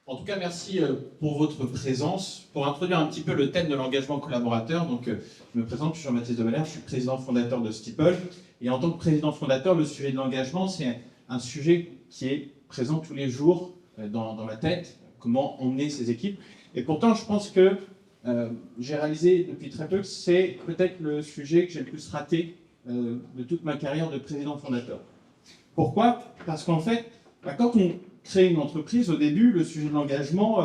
En tout cas, merci pour votre présence. Pour introduire un petit peu le thème de l'engagement collaborateur, donc je me présente, je suis Jean-Baptiste de Valère, je suis président fondateur de Steeple. Et en tant que président fondateur, le sujet de l'engagement, c'est un sujet qui est présent tous les jours dans ma tête, comment emmener ces équipes. Et pourtant, je pense que j'ai réalisé depuis très peu que c'est peut-être le sujet que j'ai le plus raté de toute ma carrière de président fondateur. Pourquoi? Parce qu'en fait, quand on crée une entreprise, au début, le sujet de l'engagement,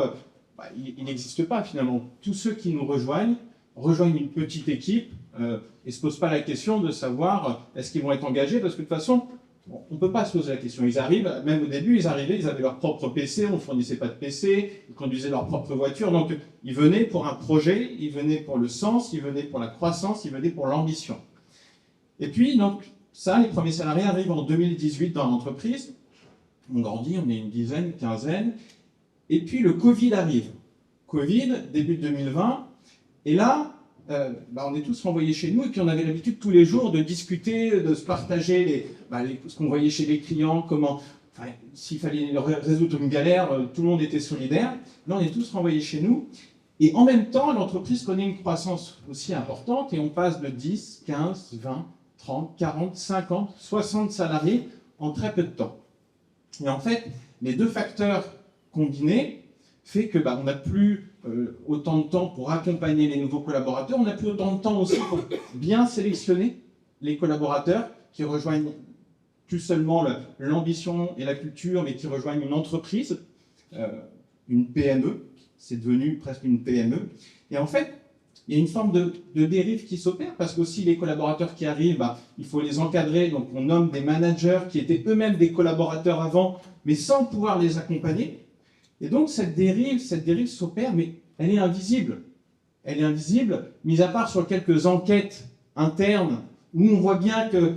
il n'existe pas finalement. Tous ceux qui nous rejoignent une petite équipe et ne se posent pas la question de savoir est-ce qu'ils vont être engagés, parce que de toute façon, on ne peut pas se poser la question. Ils arrivent, même au début, ils arrivaient, ils avaient leur propre PC, on ne fournissait pas de PC, ils conduisaient leur propre voiture, donc ils venaient pour un projet, ils venaient pour le sens, ils venaient pour la croissance, ils venaient pour l'ambition. Et puis, donc, ça, les premiers salariés arrivent en 2018 dans l'entreprise. On grandit, on est une dizaine, une quinzaine. Et puis, le Covid arrive. Covid, début 2020. Et là, on est tous renvoyés chez nous. Et puis, on avait l'habitude tous les jours de discuter, de se partager ce qu'on voyait chez les clients, comment... s'il fallait résoudre une galère, tout le monde était solidaire. Là, on est tous renvoyés chez nous. Et en même temps, l'entreprise connaît une croissance aussi importante. Et on passe de 10, 15, 20... 30, 40, 50, 60 salariés en très peu de temps. Et en fait, les deux facteurs combinés fait que on n'a plus autant de temps pour accompagner les nouveaux collaborateurs, on n'a plus autant de temps aussi pour bien sélectionner les collaborateurs qui rejoignent plus seulement l'ambition et la culture, mais qui rejoignent une entreprise, une PME, c'est devenu presque une PME. Et en fait, il y a une forme de dérive qui s'opère, parce qu'aussi les collaborateurs qui arrivent, il faut les encadrer, donc on nomme des managers qui étaient eux-mêmes des collaborateurs avant, mais sans pouvoir les accompagner. Et donc cette dérive s'opère, mais elle est invisible. Elle est invisible, mis à part sur quelques enquêtes internes, où on voit bien que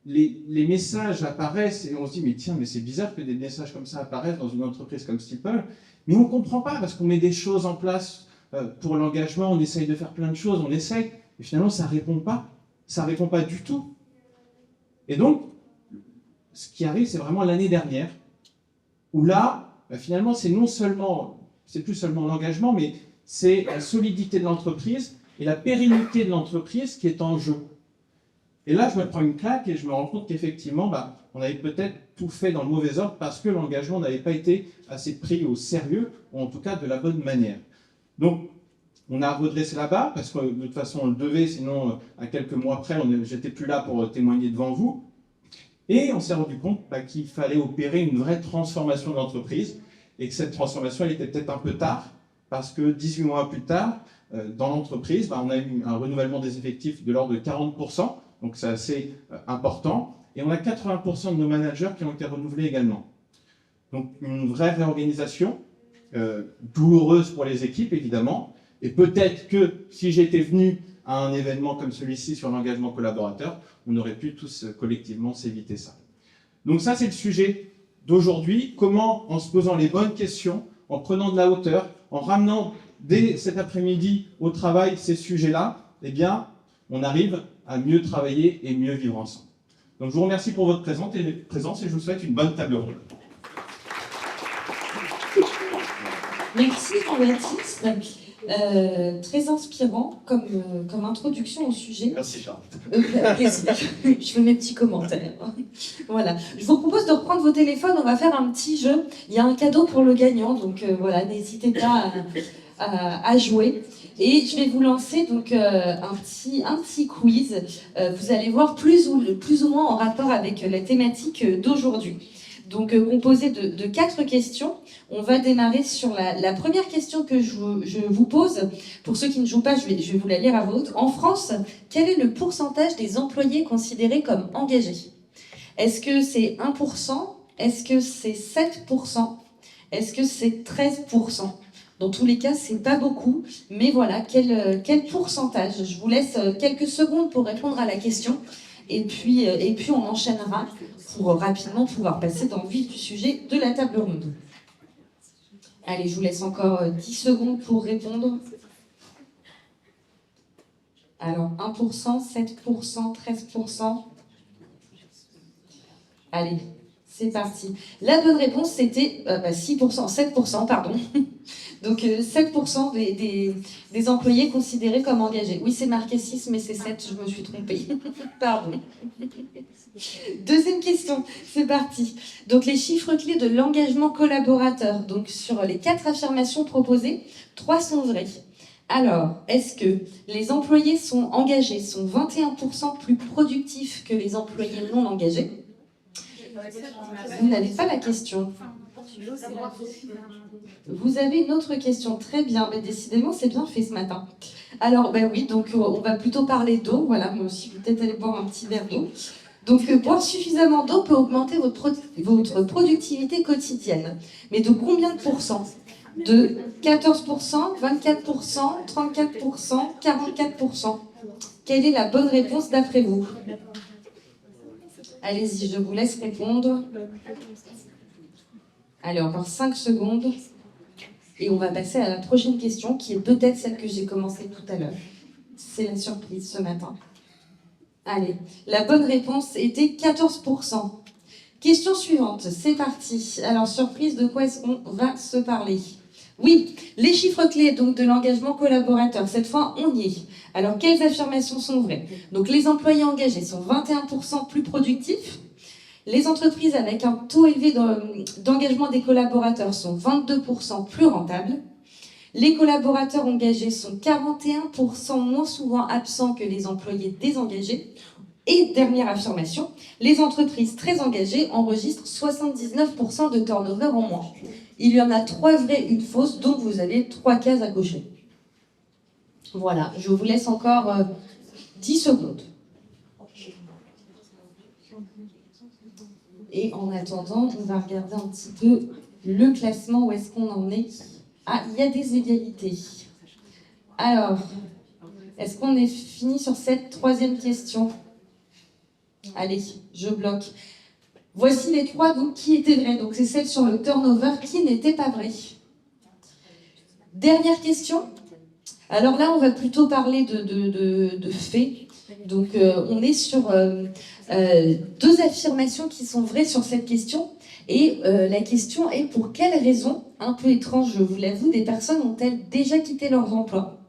les messages apparaissent, et on se dit, mais tiens, mais c'est bizarre que des messages comme ça apparaissent dans une entreprise comme Steeple, mais on ne comprend pas, parce qu'on met des choses en place pour l'engagement, on essaye de faire plein de choses, et finalement ça répond pas du tout. Et donc, ce qui arrive, c'est vraiment l'année dernière, où là, finalement, c'est plus seulement l'engagement, mais c'est la solidité de l'entreprise et la pérennité de l'entreprise qui est en jeu. Et là, je me prends une claque et je me rends compte qu'effectivement, on avait peut-être tout fait dans le mauvais ordre parce que l'engagement n'avait pas été assez pris au sérieux, ou en tout cas de la bonne manière. Donc, on a redressé la barre, parce que de toute façon, on le devait, sinon, à quelques mois près, j'étais plus là pour témoigner devant vous. Et on s'est rendu compte qu'il fallait opérer une vraie transformation de l'entreprise, et que cette transformation, elle était peut-être un peu tard, parce que 18 mois plus tard, dans l'entreprise, on a eu un renouvellement des effectifs de l'ordre de 40%, donc c'est assez important, et on a 80% de nos managers qui ont été renouvelés également. Donc une vraie réorganisation, douloureuse pour les équipes, évidemment. Et peut-être que si j'étais venu à un événement comme celui-ci sur l'engagement collaborateur, on aurait pu tous collectivement s'éviter ça. Donc ça, c'est le sujet d'aujourd'hui. Comment, en se posant les bonnes questions, en prenant de la hauteur, en ramenant dès cet après-midi au travail ces sujets-là, on arrive à mieux travailler et mieux vivre ensemble. Donc je vous remercie pour votre présence et je vous souhaite une bonne table ronde. Merci Jean-Baptiste. Très inspirant comme introduction au sujet. Merci Charles. Plaisir. Je fais mes petits commentaires. Voilà. Je vous propose de reprendre vos téléphones. On va faire un petit jeu. Il y a un cadeau pour le gagnant, donc voilà, n'hésitez pas à jouer. Et je vais vous lancer donc un petit quiz. Vous allez voir plus ou moins en rapport avec la thématique d'aujourd'hui. Donc composé de 4 questions. On va démarrer sur la première question que je vous pose. Pour ceux qui ne jouent pas, je vais vous la lire à voix haute. En France, quel est le pourcentage des employés considérés comme engagés? Est-ce que c'est 1%? Est-ce que c'est 7%? Est-ce que c'est 13%? Dans tous les cas, c'est pas beaucoup. Mais voilà, quel pourcentage? Je vous laisse quelques secondes pour répondre à la question. Et puis on enchaînera pour rapidement pouvoir passer dans le vif du sujet de la table ronde. Allez, je vous laisse encore 10 secondes pour répondre. Alors, 1%, 7%, 13%. Allez, C'est parti. La bonne réponse, c'était 6%, 7%, pardon. Donc 7% des employés considérés comme engagés. Oui, c'est marqué 6, mais c'est 7, je me suis trompée. Pardon. Deuxième question, c'est parti. Donc les chiffres clés de l'engagement collaborateur. Donc sur les 4 affirmations proposées, 3 sont vraies. Alors, est-ce que les employés sont engagés sont 21% plus productifs que les employés non engagés? Vous n'avez pas la question. Vous avez une autre question, très bien. Mais décidément, c'est bien fait ce matin. Alors, oui, donc on va plutôt parler d'eau. Voilà, moi aussi, vous peut-être aller boire un petit verre d'eau. Donc, boire suffisamment d'eau peut augmenter votre productivité quotidienne. Mais de combien de pourcents? De 14%, 24%, 34%, 44%. Quelle est la bonne réponse d'après vous? Allez-y, je vous laisse répondre. Allez, encore 5 secondes. Et on va passer à la prochaine question, qui est peut-être celle que j'ai commencée tout à l'heure. C'est la surprise ce matin. Allez, la bonne réponse était 14%. Question suivante, c'est parti. Alors, surprise, de quoi est-ce qu'on va se parler? Oui, les chiffres clés donc de l'engagement collaborateur. Cette fois, on y est. Alors, quelles affirmations sont vraies? Donc, les employés engagés sont 21% plus productifs. Les entreprises avec un taux élevé d'engagement des collaborateurs sont 22% plus rentables. Les collaborateurs engagés sont 41% moins souvent absents que les employés désengagés. Et dernière affirmation, les entreprises très engagées enregistrent 79% de turnover en moins. Il y en a 3 vraies, une fausse, donc vous avez 3 cases à cocher. Voilà, je vous laisse encore 10 secondes. Et en attendant, on va regarder un petit peu le classement, où est-ce qu'on en est. Ah, il y a des égalités. Alors, est-ce qu'on est fini sur cette 3e question? Allez, je bloque. Voici les 3 donc, qui étaient vraies. Donc, c'est celle sur le turnover qui n'était pas vraie. Dernière question. Alors là, on va plutôt parler de faits. Donc, on est sur 2 affirmations qui sont vraies sur cette question. Et la question est, pour quelles raisons, un peu étrange, je vous l'avoue, des personnes ont-elles déjà quitté leurs emplois?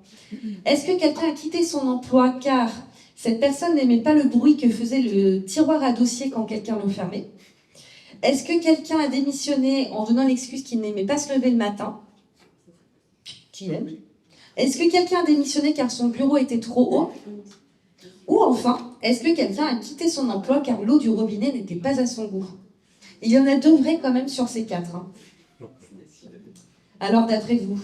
Est-ce que quelqu'un a quitté son emploi car cette personne n'aimait pas le bruit que faisait le tiroir à dossier quand quelqu'un le fermait? Est-ce que quelqu'un a démissionné en donnant l'excuse qu'il n'aimait pas se lever le matin? Qui aime? Est-ce que quelqu'un a démissionné car son bureau était trop haut? Ou enfin, est-ce que quelqu'un a quitté son emploi car l'eau du robinet n'était pas à son goût? Il y en a 2 vrais quand même sur ces 4. Hein. Alors d'après vous?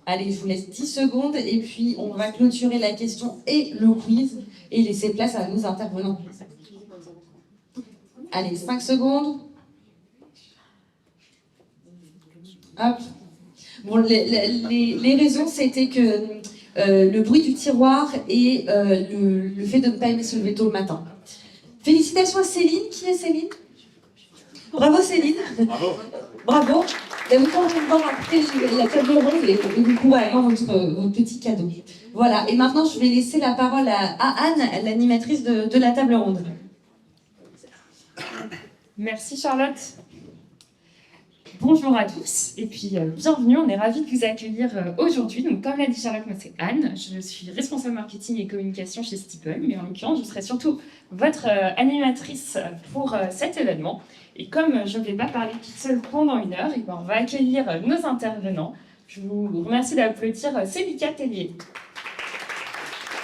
Allez, je vous laisse 10 secondes et puis on va clôturer la question et le quiz et laisser place à nos intervenants. Allez, 5 secondes. Hop. Bon, les raisons, c'était que le bruit du tiroir et le fait de ne pas aimer se lever tôt le matin. Félicitations à Céline. Qui est Céline? Bravo Céline. Bravo. Bravo. Et vous pouvez voir après la table ronde et vous pourrez avoir votre petit cadeau. Voilà, et maintenant je vais laisser la parole à Anne, l'animatrice de la table ronde. Merci Charlotte. Bonjour à tous et puis bienvenue, on est ravis de vous accueillir aujourd'hui. Donc comme l'a dit Charlotte, moi c'est Anne, je suis responsable marketing et communication chez Steeple, mais en l'occurrence je serai surtout votre animatrice pour cet événement. Et comme je ne vais pas parler toute seule pendant 1 heure, et ben on va accueillir nos intervenants. Je vous remercie d'applaudir Célica Tellier,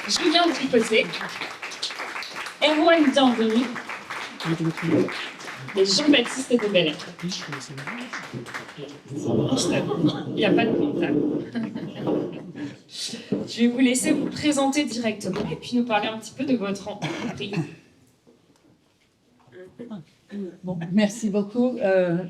Julien Dupoté, Erwan Bienvenu et Jean-Baptiste de Belair. Il n'y a pas de comptable. Je vais vous laisser vous présenter directement et puis nous parler un petit peu de votre entreprise. Bon, merci beaucoup.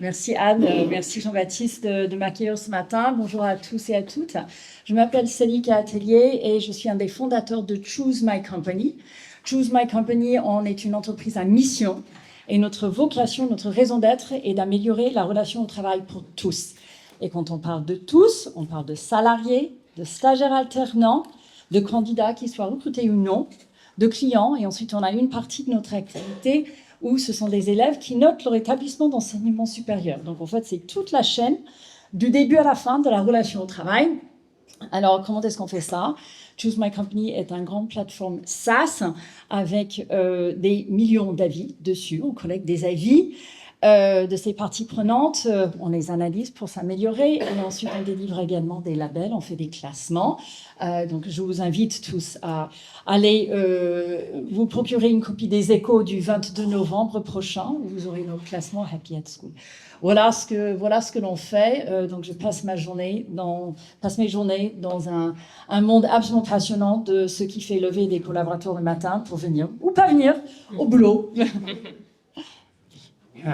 Merci Anne, merci Jean-Baptiste de m'accueillir ce matin. Bonjour à tous et à toutes. Je m'appelle Célica Tellier et je suis un des fondateurs de Choose My Company. Choose My Company, on est une entreprise à mission et notre vocation, notre raison d'être est d'améliorer la relation au travail pour tous. Et quand on parle de tous, on parle de salariés, de stagiaires alternants, de candidats qui soient recrutés ou non, de clients. Et ensuite, on a une partie de notre activité où ce sont des élèves qui notent leur établissement d'enseignement supérieur. Donc, en fait, c'est toute la chaîne, du début à la fin de la relation au travail. Alors, comment est-ce qu'on fait ça? Choose My Company est une grande plateforme SaaS avec des millions d'avis dessus. On collecte des avis de ces parties prenantes. On les analyse pour s'améliorer et ensuite on délivre également des labels, on fait des classements. Donc je vous invite tous à aller vous procurer une copie des Échos du 22 novembre prochain où vous aurez nos classements Happy at School. Voilà ce que l'on fait. Donc je passe mes journées dans un monde absolument passionnant de ce qui fait lever des collaborateurs le matin pour venir ou pas venir au boulot.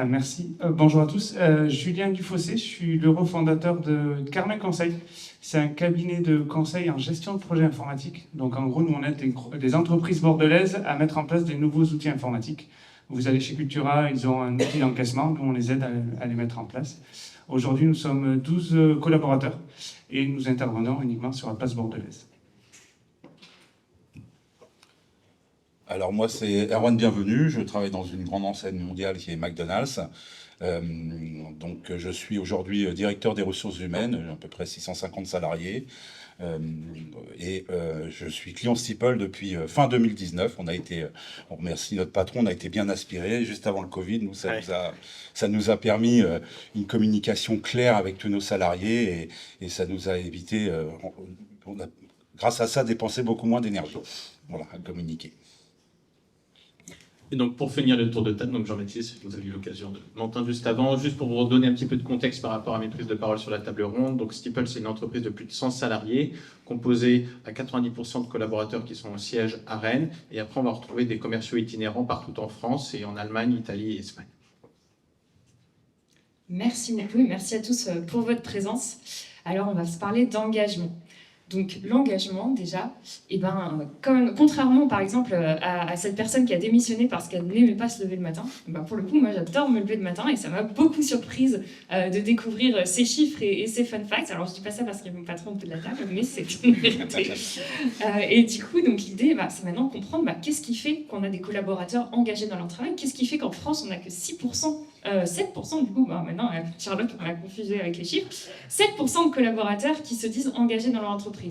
Merci. Bonjour à tous. Julien Dufossé, je suis le refondateur de Carmen Conseil. C'est un cabinet de conseil en gestion de projets informatiques. Donc en gros, nous on aide des entreprises bordelaises à mettre en place des nouveaux outils informatiques. Vous allez chez Cultura, ils ont un outil d'encaissement, nous on les aide à les mettre en place. Aujourd'hui, nous sommes 12 collaborateurs et nous intervenons uniquement sur la place bordelaise. Alors moi, c'est Erwan Bienvenu, je travaille dans une grande enseigne mondiale qui est McDonald's. Donc je suis aujourd'hui directeur des ressources humaines, à peu près 650 salariés. Je suis client Stipple depuis fin 2019. On remercie notre patron, on a été bien aspiré juste avant le Covid. Nous, ça nous a permis une communication claire avec tous nos salariés et ça nous a évité, grâce à ça, dépenser beaucoup moins d'énergie. Voilà, à communiquer. Et donc, pour finir le tour de table, donc Jean-Baptiste, vous avez eu l'occasion de m'entendre juste avant, juste pour vous redonner un petit peu de contexte par rapport à mes prises de parole sur la table ronde. Donc, Stipple, c'est une entreprise de plus de 100 salariés, composée à 90% de collaborateurs qui sont au siège à Rennes. Et après, on va retrouver des commerciaux itinérants partout en France et en Allemagne, Italie et Espagne. Merci beaucoup et merci à tous pour votre présence. Alors, on va se parler d'engagement. Donc l'engagement déjà, contrairement par exemple à cette personne qui a démissionné parce qu'elle n'aimait pas se lever le matin, pour le coup moi j'adore me lever le matin et ça m'a beaucoup surprise de découvrir ces chiffres et ces fun facts. Alors je dis pas ça parce qu'il y a mon patron au bout de la table, mais c'est une vérité. Et du coup donc l'idée c'est maintenant de comprendre qu'est-ce qui fait qu'on a des collaborateurs engagés dans leur travail, qu'est-ce qui fait qu'en France on n'a que 6%, 7% du coup, maintenant Charlotte on a confusé avec les chiffres, 7% de collaborateurs qui se disent engagés dans leur entreprise.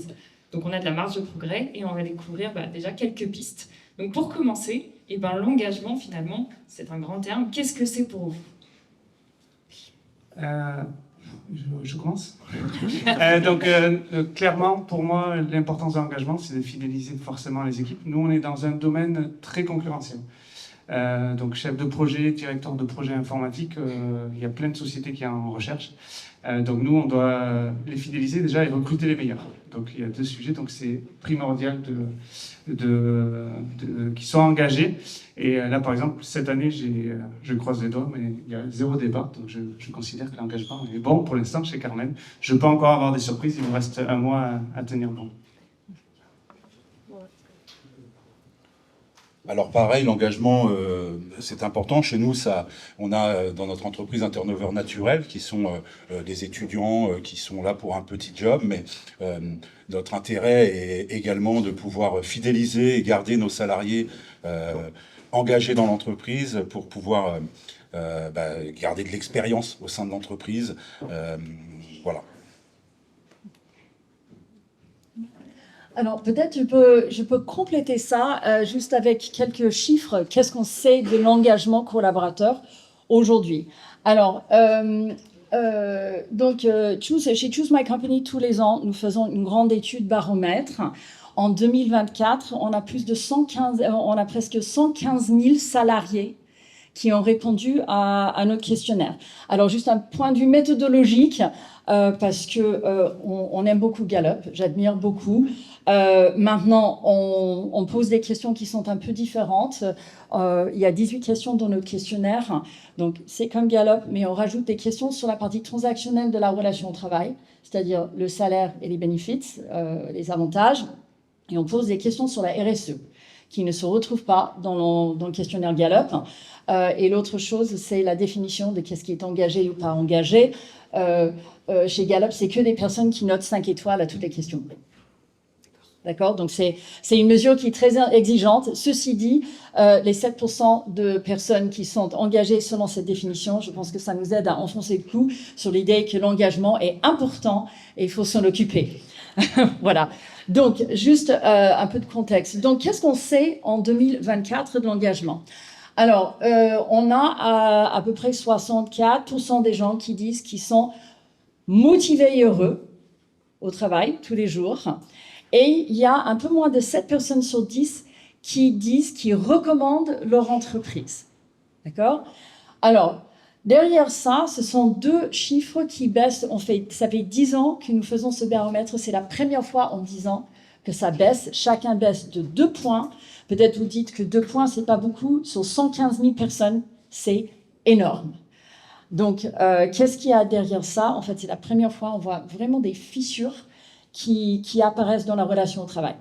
Donc on a de la marge de progrès et on va découvrir déjà quelques pistes. Donc pour commencer, l'engagement finalement, c'est un grand terme. Qu'est-ce que c'est pour vous ? Je commence. Clairement, pour moi, l'importance de l'engagement, c'est de fidéliser forcément les équipes. Nous, on est dans un domaine très concurrentiel. Donc chef de projet, directeur de projet informatique, il y a plein de sociétés qui sont en recherche. Donc nous, on doit les fidéliser déjà et recruter les meilleurs. Donc il y a deux sujets, donc c'est primordial qu'ils soient engagés. Et là, par exemple, cette année, je croise les doigts, mais il y a 0 départ. Donc je considère que l'engagement est bon pour l'instant chez Carmen. Je peux encore avoir des surprises, il me reste 1 mois à tenir bon. Alors pareil, l'engagement, c'est important. Chez nous, on a dans notre entreprise un turnover naturel qui sont des étudiants qui sont là pour un petit job, mais notre intérêt est également de pouvoir fidéliser et garder nos salariés engagés dans l'entreprise pour pouvoir garder de l'expérience au sein de l'entreprise. Voilà. Alors peut-être je peux compléter ça juste avec quelques chiffres. Qu'est-ce qu'on sait de l'engagement collaborateur aujourd'hui? Alors, chez Choose My Company, tous les ans, nous faisons une grande étude baromètre. En 2024, on a presque 115 000 salariés qui ont répondu à notre questionnaire. Alors, juste un point de vue méthodologique, parce que on aime beaucoup Gallup, j'admire beaucoup. Maintenant, on pose des questions qui sont un peu différentes. Il y a 18 questions dans notre questionnaire. Donc, c'est comme Gallup, mais on rajoute des questions sur la partie transactionnelle de la relation au travail, c'est-à-dire le salaire et les benefits, les avantages. Et on pose des questions sur la RSE, qui ne se retrouvent pas dans le questionnaire Gallup. Et l'autre chose, c'est la définition de qu'est-ce qui est engagé ou pas engagé. Chez Gallup, c'est que des personnes qui notent 5 étoiles à toutes les questions. D'accord? Donc, c'est une mesure qui est très exigeante. Ceci dit, les 7% de personnes qui sont engagées selon cette définition, je pense que ça nous aide à enfoncer le clou sur l'idée que l'engagement est important et il faut s'en occuper. Voilà. Donc, juste un peu de contexte. Donc, qu'est-ce qu'on sait en 2024 de l'engagement? Alors, on a à peu près 64% des gens qui disent qu'ils sont motivés et heureux au travail tous les jours. Et il y a un peu moins de 7 personnes sur 10 qui disent qu'ils recommandent leur entreprise. D'accord? Alors, derrière ça, ce sont deux chiffres qui baissent. Ça fait 10 ans que nous faisons ce baromètre. C'est la première fois en 10 ans que ça baisse. Chacun baisse de 2 points. Peut-être vous dites que 2 points, c'est pas beaucoup. Sur 115 000 personnes, c'est énorme. Donc, qu'est-ce qu'il y a derrière ça? En fait, c'est la première fois on voit vraiment des fissures qui apparaissent dans la relation au travail.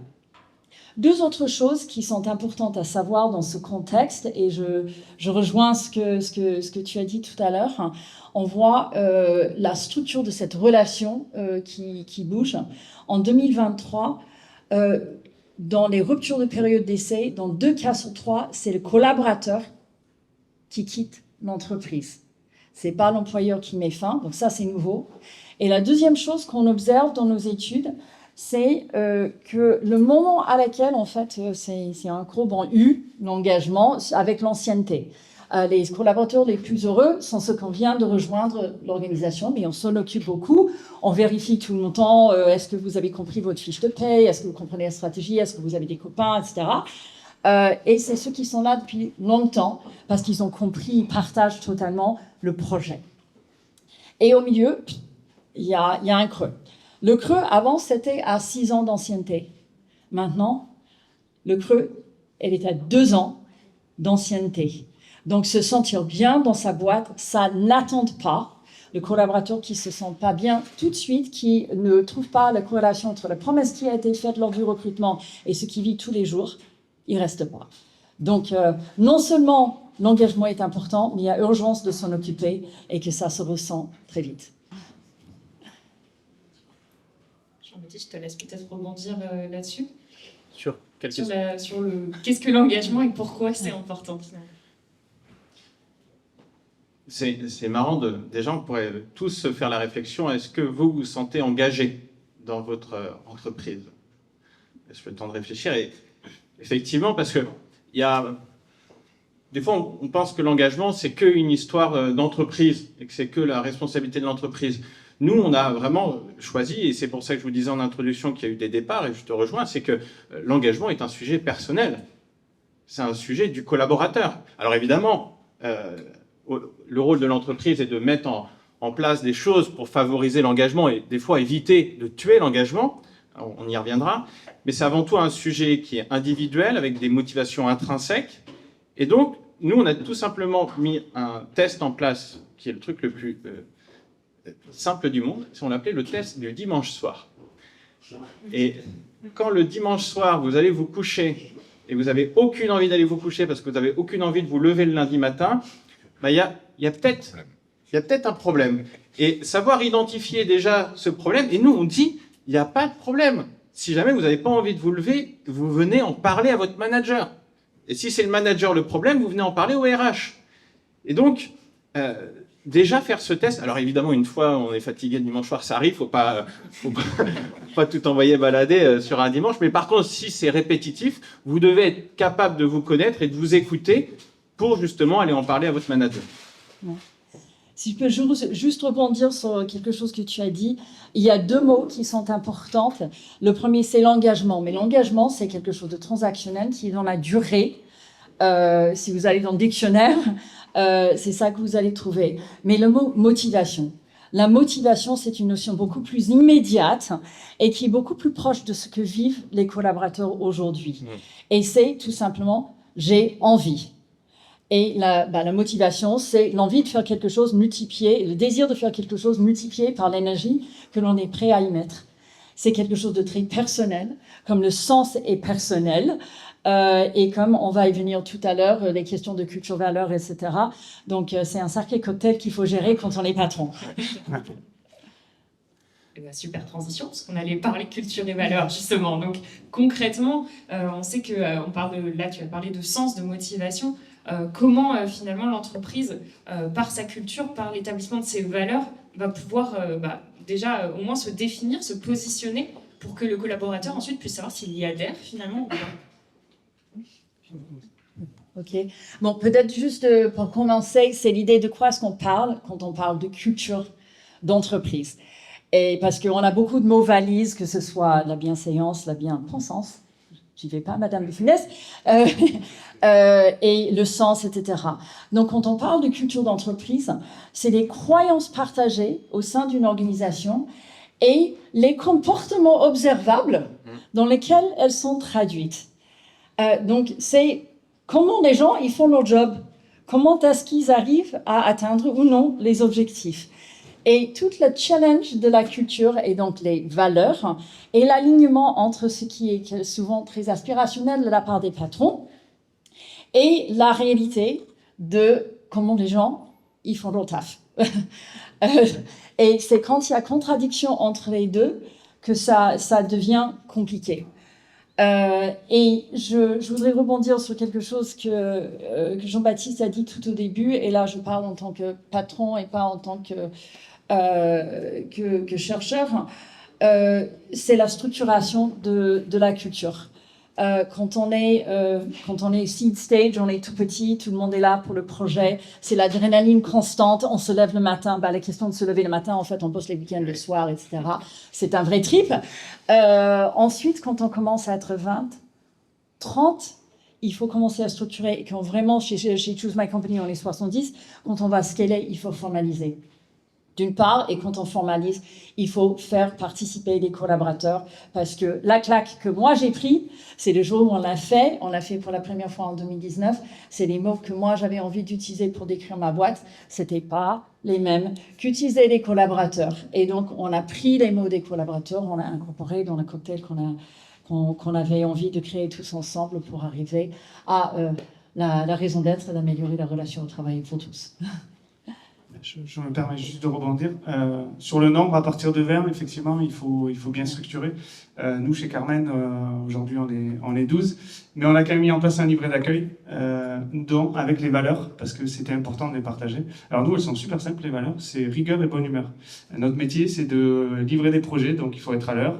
Deux autres choses qui sont importantes à savoir dans ce contexte, et je rejoins ce que tu as dit tout à l'heure, on voit la structure de cette relation qui bouge. En 2023, dans les ruptures de période d'essai, dans 2 cas sur 3, c'est le collaborateur qui quitte l'entreprise. C'est pas l'employeur qui met fin, donc ça c'est nouveau. Et la deuxième chose qu'on observe dans nos études, c'est que le moment à laquelle, en fait, c'est un gros en U, l'engagement, avec l'ancienneté. Les collaborateurs les plus heureux sont ceux qu'on vient de rejoindre l'organisation, mais on s'en occupe beaucoup. On vérifie tout le temps, est-ce que vous avez compris votre fiche de paie, est-ce que vous comprenez la stratégie, est-ce que vous avez des copains, etc. Et c'est ceux qui sont là depuis longtemps, parce qu'ils ont compris, ils partagent totalement le projet. Et au milieu, il y a un creux. Le creux, avant, c'était à 6 ans d'ancienneté. Maintenant, le creux, elle est à 2 ans d'ancienneté. Donc, se sentir bien dans sa boîte, ça n'attend pas. Le collaborateur qui se sent pas bien tout de suite, qui ne trouve pas la corrélation entre la promesse qui a été faite lors du recrutement et ce qu'il vit tous les jours, il reste pas. Donc, non seulement l'engagement est important, mais il y a urgence de s'en occuper et que ça se ressent très vite. Jean-Baptiste, je te laisse peut-être rebondir là-dessus. Sur quelle question? Sur le qu'est-ce que l'engagement et pourquoi c'est important finalement. C'est marrant, déjà on pourrait tous se faire la réflexion, est-ce que vous vous sentez engagé dans votre entreprise? Est-ce que le temps de réfléchir? Et effectivement, parce que des fois on pense que l'engagement c'est qu'une histoire d'entreprise et que c'est que la responsabilité de l'entreprise. Nous, on a vraiment choisi, et c'est pour ça que je vous disais en introduction qu'il y a eu des départs, et je te rejoins, c'est que l'engagement est un sujet personnel. C'est un sujet du collaborateur. Alors évidemment, le rôle de l'entreprise est de mettre en place des choses pour favoriser l'engagement et des fois éviter de tuer l'engagement. On y reviendra. Mais c'est avant tout un sujet qui est individuel, avec des motivations intrinsèques. Et donc, nous, on a tout simplement mis un test en place, qui est le truc le plus simple du monde. On l'appelait le test du dimanche soir. Et quand le dimanche soir, vous allez vous coucher et vous n'avez aucune envie d'aller vous coucher parce que vous n'avez aucune envie de vous lever le lundi matin, il y a peut-être un problème. Et savoir identifier déjà ce problème, et nous on dit, il n'y a pas de problème. Si jamais vous n'avez pas envie de vous lever, vous venez en parler à votre manager. Et si c'est le manager le problème, vous venez en parler au RH. Et donc, déjà faire ce test, alors évidemment une fois on est fatigué le dimanche soir, ça arrive, faut pas tout envoyer balader sur un dimanche, mais par contre si c'est répétitif, vous devez être capable de vous connaître et de vous écouter pour justement aller en parler à votre manager. Si je peux juste rebondir sur quelque chose que tu as dit, il y a 2 mots qui sont importants. Le premier, c'est l'engagement. Mais l'engagement, c'est quelque chose de transactionnel qui est dans la durée. Si vous allez dans le dictionnaire, c'est ça que vous allez trouver. Mais le mot motivation. La motivation, c'est une notion beaucoup plus immédiate et qui est beaucoup plus proche de ce que vivent les collaborateurs aujourd'hui. Et c'est tout simplement, j'ai envie. Et la motivation, c'est l'envie de faire quelque chose multiplié, le désir de faire quelque chose multiplié par l'énergie que l'on est prêt à y mettre. C'est quelque chose de très personnel, comme le sens est personnel, et comme on va y venir tout à l'heure, les questions de culture, valeur, etc. Donc c'est un sacré cocktail qu'il faut gérer quand on est patron. Eh ben, super transition, parce qu'on allait parler culture et valeurs, justement. Donc, concrètement, on sait que là, tu as parlé de sens, de motivation. Comment, finalement, l'entreprise, par sa culture, par l'établissement de ses valeurs, va pouvoir déjà au moins se définir, se positionner, pour que le collaborateur, ensuite, puisse savoir s'il y adhère, finalement, ou pas. Ok. Bon, peut-être juste pour commencer, c'est l'idée de quoi est-ce qu'on parle quand on parle de culture d'entreprise. Et parce qu'on a beaucoup de mots valises, que ce soit la bienséance, la bien-pensance, j'y vais pas, Madame de Funès, et le sens, etc. Donc, quand on parle de culture d'entreprise, c'est les croyances partagées au sein d'une organisation et les comportements observables dans lesquels elles sont traduites. Donc, c'est comment les gens ils font leur job, comment est-ce qu'ils arrivent à atteindre ou non les objectifs. Et tout le challenge de la culture et donc les valeurs et l'alignement entre ce qui est souvent très aspirationnel de la part des patrons et la réalité de comment les gens ils font leur taf. Et c'est quand il y a contradiction entre les deux que ça devient compliqué. Et je voudrais rebondir sur quelque chose que Jean-Baptiste a dit tout au début, et là je parle en tant que patron et pas en tant que chercheur, c'est la structuration de la culture. Quand on est seed stage, on est tout petit, tout le monde est là pour le projet, c'est l'adrénaline constante, on se lève le matin, la question de se lever le matin, en fait on bosse les week-ends, le soir, etc. C'est un vrai trip. Ensuite, quand on commence à être 20, 30, il faut commencer à structurer, et quand vraiment, chez Choose My Company, on est 70, quand on va scaler, il faut formaliser. D'une part, et quand on formalise, il faut faire participer les collaborateurs, parce que la claque que moi j'ai pris, c'est le jour où on l'a fait pour la première fois en 2019, c'est les mots que moi j'avais envie d'utiliser pour décrire ma boîte, c'était pas les mêmes qu'utilisaient les collaborateurs. Et donc on a pris les mots des collaborateurs, on l'a incorporé dans le cocktail qu'on avait envie de créer tous ensemble pour arriver à la raison d'être d'améliorer la relation au travail pour tous. Je me permets juste de rebondir. Sur le nombre, à partir de 20, effectivement, il faut bien structurer. Nous, chez Carmen, aujourd'hui, on est 12, mais on a quand même mis en place un livret d'accueil avec les valeurs, parce que c'était important de les partager. Alors nous, elles sont super simples, les valeurs, c'est rigueur et bonne humeur. Notre métier, c'est de livrer des projets, donc il faut être à l'heure,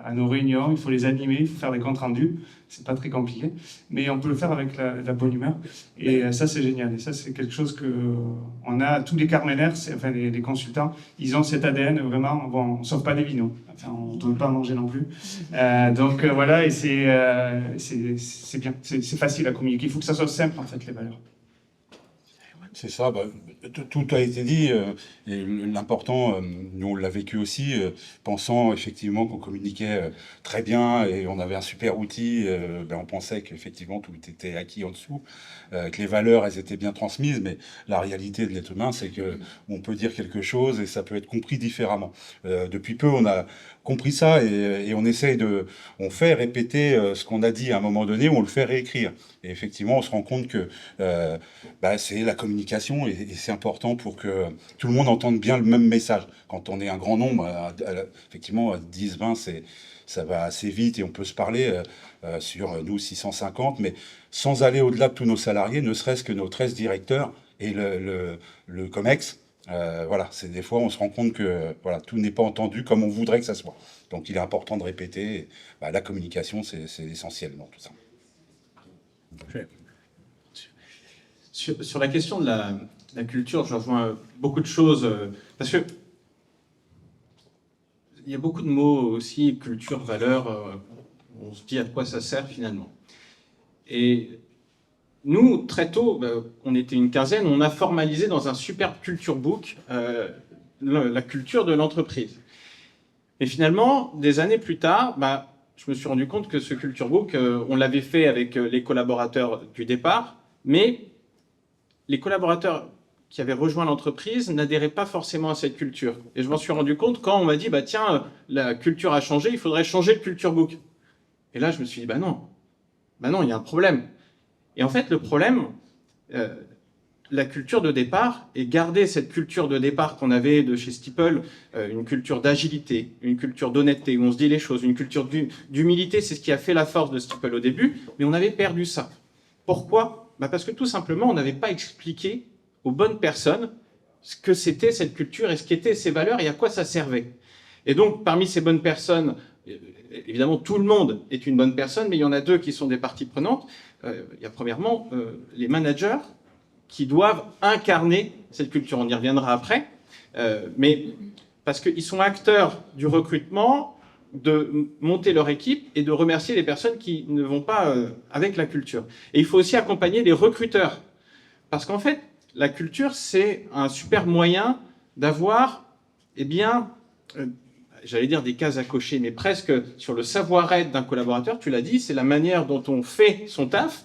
à nos réunions, il faut les animer, il faut faire des comptes rendus. C'est pas très compliqué, mais on peut le faire avec la bonne humeur. Et ça, c'est génial. Et ça, c'est quelque chose que on a, tous les carménaires, enfin les consultants, ils ont cet ADN vraiment. Bon, on ne sauve pas des vinos. Enfin, on ne doit pas manger non plus. Donc voilà, et c'est bien. C'est facile à communiquer. Il faut que ça soit simple, en fait, les valeurs. C'est ça, tout a été dit, et l'important, nous on l'a vécu aussi, pensant effectivement qu'on communiquait très bien et on avait un super outil, on pensait qu'effectivement tout était acquis en dessous, que les valeurs elles étaient bien transmises, mais la réalité de l'être humain c'est qu'on peut dire quelque chose et ça peut être compris différemment. Depuis peu on a compris ça et on fait répéter ce qu'on a dit à un moment donné, on le fait réécrire. Et effectivement on se rend compte que c'est la communication et c'est important pour que tout le monde entende bien le même message. Quand on est un grand nombre, effectivement, 10, 20, ça va assez vite et on peut se parler sur nous 650, mais sans aller au-delà de tous nos salariés, ne serait-ce que nos 13 directeurs et le COMEX. C'est des fois on se rend compte que tout n'est pas entendu comme on voudrait que ça soit. Donc il est important de répéter. La communication, c'est essentiel dans tout ça. Sur la question de la culture, je rejoins beaucoup de choses, parce que il y a beaucoup de mots aussi, culture, valeur, on se dit à quoi ça sert finalement. Et nous, très tôt, on était une quinzaine, on a formalisé dans un superbe culture book la culture de l'entreprise. Et finalement, des années plus tard, je me suis rendu compte que ce culture book, on l'avait fait avec les collaborateurs du départ, mais les collaborateurs qui avaient rejoint l'entreprise n'adhéraient pas forcément à cette culture. Et je m'en suis rendu compte quand on m'a dit tiens, la culture a changé, il faudrait changer le culture book. Et là, je me suis dit non, il y a un problème. Et en fait, le problème, la culture de départ et garder cette culture de départ qu'on avait de chez Steeple, une culture d'agilité, une culture d'honnêteté, où on se dit les choses, une culture d'humilité, c'est ce qui a fait la force de Steeple au début, mais on avait perdu ça. Pourquoi? Parce que tout simplement, on n'avait pas expliqué aux bonnes personnes ce que c'était cette culture et ce qu'étaient ses valeurs et à quoi ça servait. Et donc, parmi ces bonnes personnes, évidemment, tout le monde est une bonne personne, mais il y en a deux qui sont des parties prenantes. Il y a premièrement les managers qui doivent incarner cette culture. On y reviendra après, mais parce qu'ils sont acteurs du recrutement, de monter leur équipe et de remercier les personnes qui ne vont pas avec la culture. Et il faut aussi accompagner les recruteurs, parce qu'en fait, la culture, c'est un super moyen d'avoir, eh bien, j'allais dire des cases à cocher, mais presque sur le savoir-être d'un collaborateur, tu l'as dit, c'est la manière dont on fait son taf,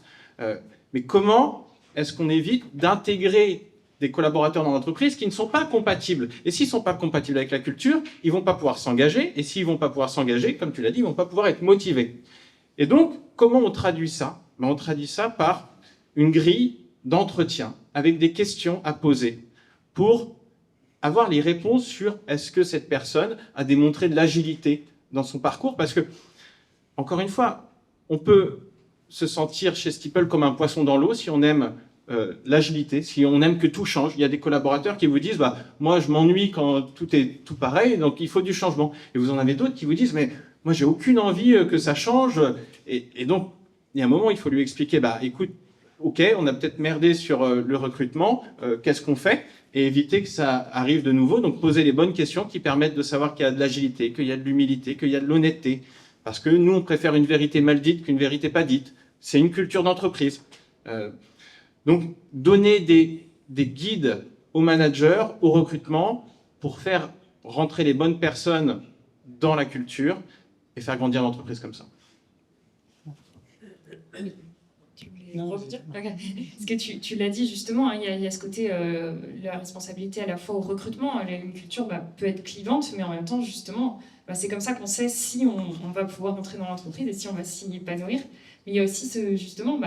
mais comment est-ce qu'on évite d'intégrer des collaborateurs dans l'entreprise qui ne sont pas compatibles? Et s'ils ne sont pas compatibles avec la culture, ils ne vont pas pouvoir s'engager, et s'ils ne vont pas pouvoir s'engager, comme tu l'as dit, ils ne vont pas pouvoir être motivés. Et donc, comment on traduit ça? On traduit ça par une grille d'entretien avec des questions à poser pour avoir les réponses sur est-ce que cette personne a démontré de l'agilité dans son parcours, parce que, encore une fois, on peut se sentir chez Steeple comme un poisson dans l'eau si on aime l'agilité, si on aime que tout change. Il y a des collaborateurs qui vous disent moi je m'ennuie quand tout est tout pareil, donc il faut du changement. Et vous en avez d'autres qui vous disent mais moi j'ai aucune envie que ça change. Et donc il y a un moment il faut lui expliquer écoute, ok, on a peut-être merdé sur le recrutement, qu'est-ce qu'on fait? Et éviter que ça arrive de nouveau. Donc poser les bonnes questions qui permettent de savoir qu'il y a de l'agilité, qu'il y a de l'humilité, qu'il y a de l'honnêteté. Parce que nous, on préfère une vérité mal dite qu'une vérité pas dite. C'est une culture d'entreprise. Donc donner des guides aux managers, au recrutement, pour faire rentrer les bonnes personnes dans la culture et faire grandir l'entreprise comme ça. Okay. Parce que tu l'as dit justement, hein, il y a ce côté, la responsabilité à la fois au recrutement, une culture peut être clivante, mais en même temps justement, c'est comme ça qu'on sait si on va pouvoir entrer dans l'entreprise et si on va s'y épanouir. Mais il y a aussi justement,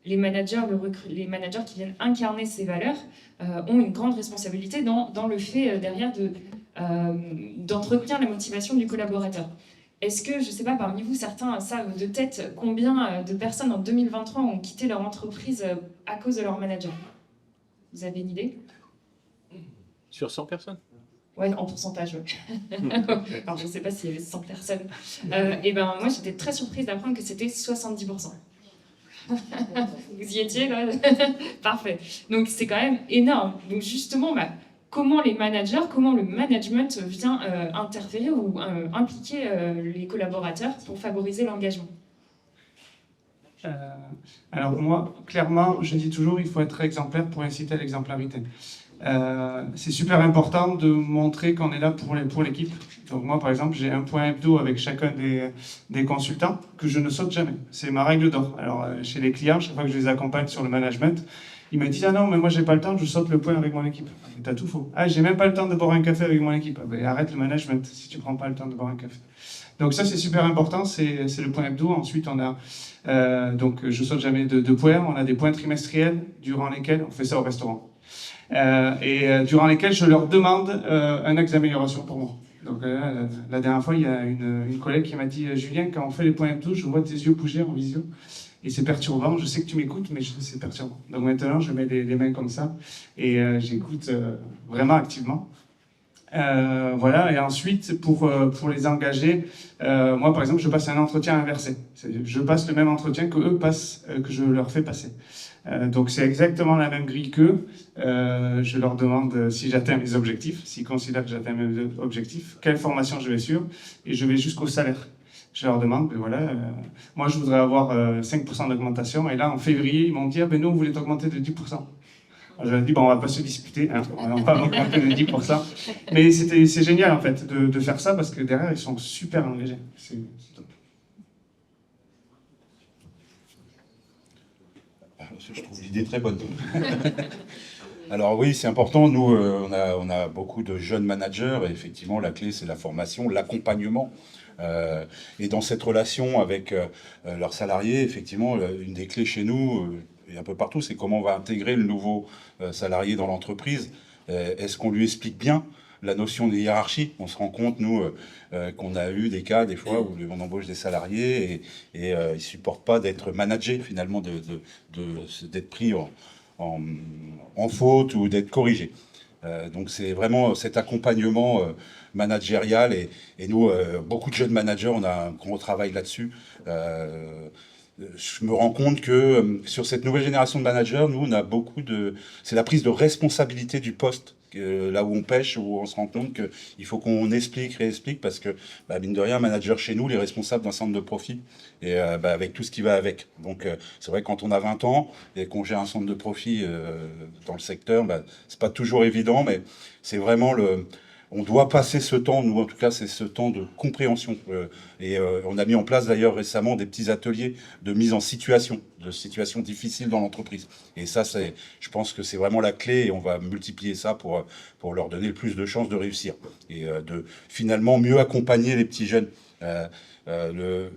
les managers qui viennent incarner ces valeurs ont une grande responsabilité dans le fait derrière d'entretenir la motivation du collaborateur. Est-ce que, je ne sais pas, parmi vous, certains savent de tête combien de personnes en 2023 ont quitté leur entreprise à cause de leur manager? Vous avez une idée? Sur 100 personnes? Ouais, en pourcentage, ouais. Alors, je ne sais pas s'il y avait 100 personnes. Et moi, j'étais très surprise d'apprendre que c'était 70%. Vous y étiez, là? Parfait. Donc, c'est quand même énorme. Donc, justement, comment les managers, comment le management vient interférer ou impliquer les collaborateurs pour favoriser l'engagement? Alors moi, clairement, je dis toujours, il faut être exemplaire pour inciter à l'exemplarité. C'est super important de montrer qu'on est là pour l'équipe. Donc moi, par exemple, j'ai un point hebdo avec chacun des consultants que je ne saute jamais. C'est ma règle d'or. Alors chez les clients, chaque fois que je les accompagne sur le management, ils me disent « Ah non, mais moi j'ai pas le temps, je saute le point avec mon équipe. » T'as tout faux. « Ah, j'ai même pas le temps de boire un café avec mon équipe. » Arrête le management si tu prends pas le temps de boire un café. Donc ça, c'est super important, c'est le point hebdo. Ensuite, on a, donc je saute jamais de points, on a des points trimestriels durant lesquels, on fait ça au restaurant, durant lesquels je leur demande un axe d'amélioration pour moi. Donc la dernière fois, il y a une collègue qui m'a dit « Julien, quand on fait les points hebdo, je vois tes yeux bouger en visio. » Et c'est perturbant, je sais que tu m'écoutes, mais c'est perturbant. Donc maintenant, je mets les mains comme ça et j'écoute vraiment activement. Voilà, et ensuite, pour les engager, moi par exemple, je passe un entretien inversé. Je passe le même entretien que eux passent, que je leur fais passer. Donc c'est exactement la même grille qu'eux. Je leur demande si j'atteins mes objectifs, s'ils considèrent que j'atteins mes objectifs, quelle formation je vais suivre, et je vais jusqu'au salaire. Je leur demande, moi je voudrais avoir 5% d'augmentation, et là en février, ils m'ont dit, nous on voulait t'augmenter de 10%. Je leur ai dit, on va pas se disputer, hein, on va pas augmenter de 10%. Mais c'est génial en fait de faire ça, parce que derrière, ils sont super engagés. C'est top. Je trouve l'idée très bonne. Alors oui, c'est important. Nous, on a beaucoup de jeunes managers, et effectivement, la clé, c'est la formation, l'accompagnement. Et dans cette relation avec leurs salariés, effectivement, une des clés chez nous, un peu partout, c'est comment on va intégrer le nouveau salarié dans l'entreprise. Est-ce qu'on lui explique bien la notion de hiérarchie? On se rend compte, nous, qu'on a eu des cas, des fois, où on embauche des salariés et ils ne supportent pas d'être managés, finalement, d'être pris en faute ou d'être corrigés. Donc c'est vraiment cet accompagnement managérial et nous, beaucoup de jeunes managers, on a un gros travail là-dessus. Je me rends compte que sur cette nouvelle génération de managers, nous, on a c'est la prise de responsabilité du poste. Là où on pêche, où on se rend compte qu'il faut qu'on réexplique, parce que, mine de rien, un manager chez nous, il est responsable d'un centre de profit, et avec tout ce qui va avec. Donc, c'est vrai que quand on a 20 ans et qu'on gère un centre de profit dans le secteur, c'est pas toujours évident, mais c'est vraiment on doit passer ce temps, nous en tout cas, c'est ce temps de compréhension. On a mis en place d'ailleurs récemment des petits ateliers de mise en situation, de situations difficiles dans l'entreprise. Et ça, je pense que c'est vraiment la clé et on va multiplier ça pour leur donner le plus de chances de réussir et de finalement mieux accompagner les petits jeunes.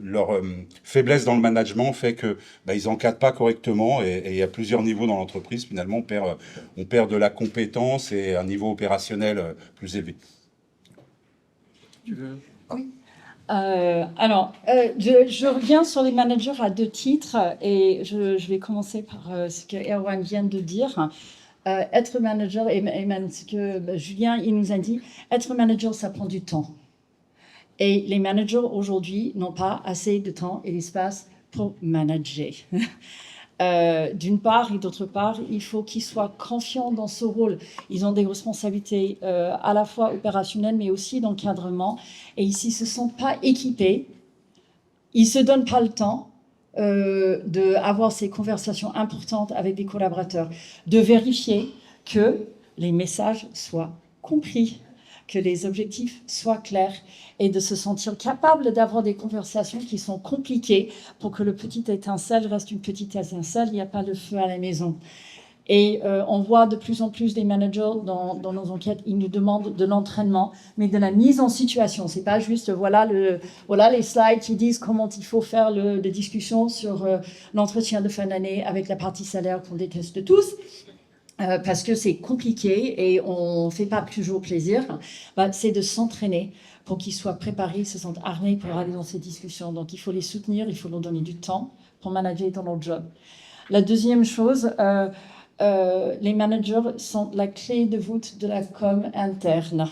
Leur faiblesse dans le management fait que ils encadrent pas correctement et il y a plusieurs niveaux dans l'entreprise. Finalement, on perd de la compétence et un niveau opérationnel plus élevé. Tu veux... Oui. Je reviens sur les managers à 2 titres et je vais commencer par ce que Erwan vient de dire. Être manager, et même ce que Julien il nous a dit, être manager, ça prend du temps. Et les managers aujourd'hui n'ont pas assez de temps et d'espace pour manager. D'une part et d'autre part, il faut qu'ils soient confiants dans ce rôle. Ils ont des responsabilités à la fois opérationnelles mais aussi d'encadrement. Et ici, ils ne se sentent pas équipés. Ils ne se donnent pas le temps d'avoir ces conversations importantes avec des collaborateurs, de vérifier que les messages soient compris, que les objectifs soient clairs et de se sentir capable d'avoir des conversations qui sont compliquées pour que le petit étincelle reste une petite étincelle, il n'y a pas de feu à la maison. Et on voit de plus en plus des managers dans nos enquêtes, ils nous demandent de l'entraînement, mais de la mise en situation. C'est pas juste voilà les slides qui disent comment il faut faire des discussions sur l'entretien de fin d'année avec la partie salaire qu'on déteste tous. Parce que c'est compliqué et on ne fait pas toujours plaisir, c'est de s'entraîner pour qu'ils soient préparés, se sentent armés pour aller dans ces discussions. Donc, il faut les soutenir, il faut leur donner du temps pour manager dans leur job. La deuxième chose, les managers sont la clé de voûte de la com interne.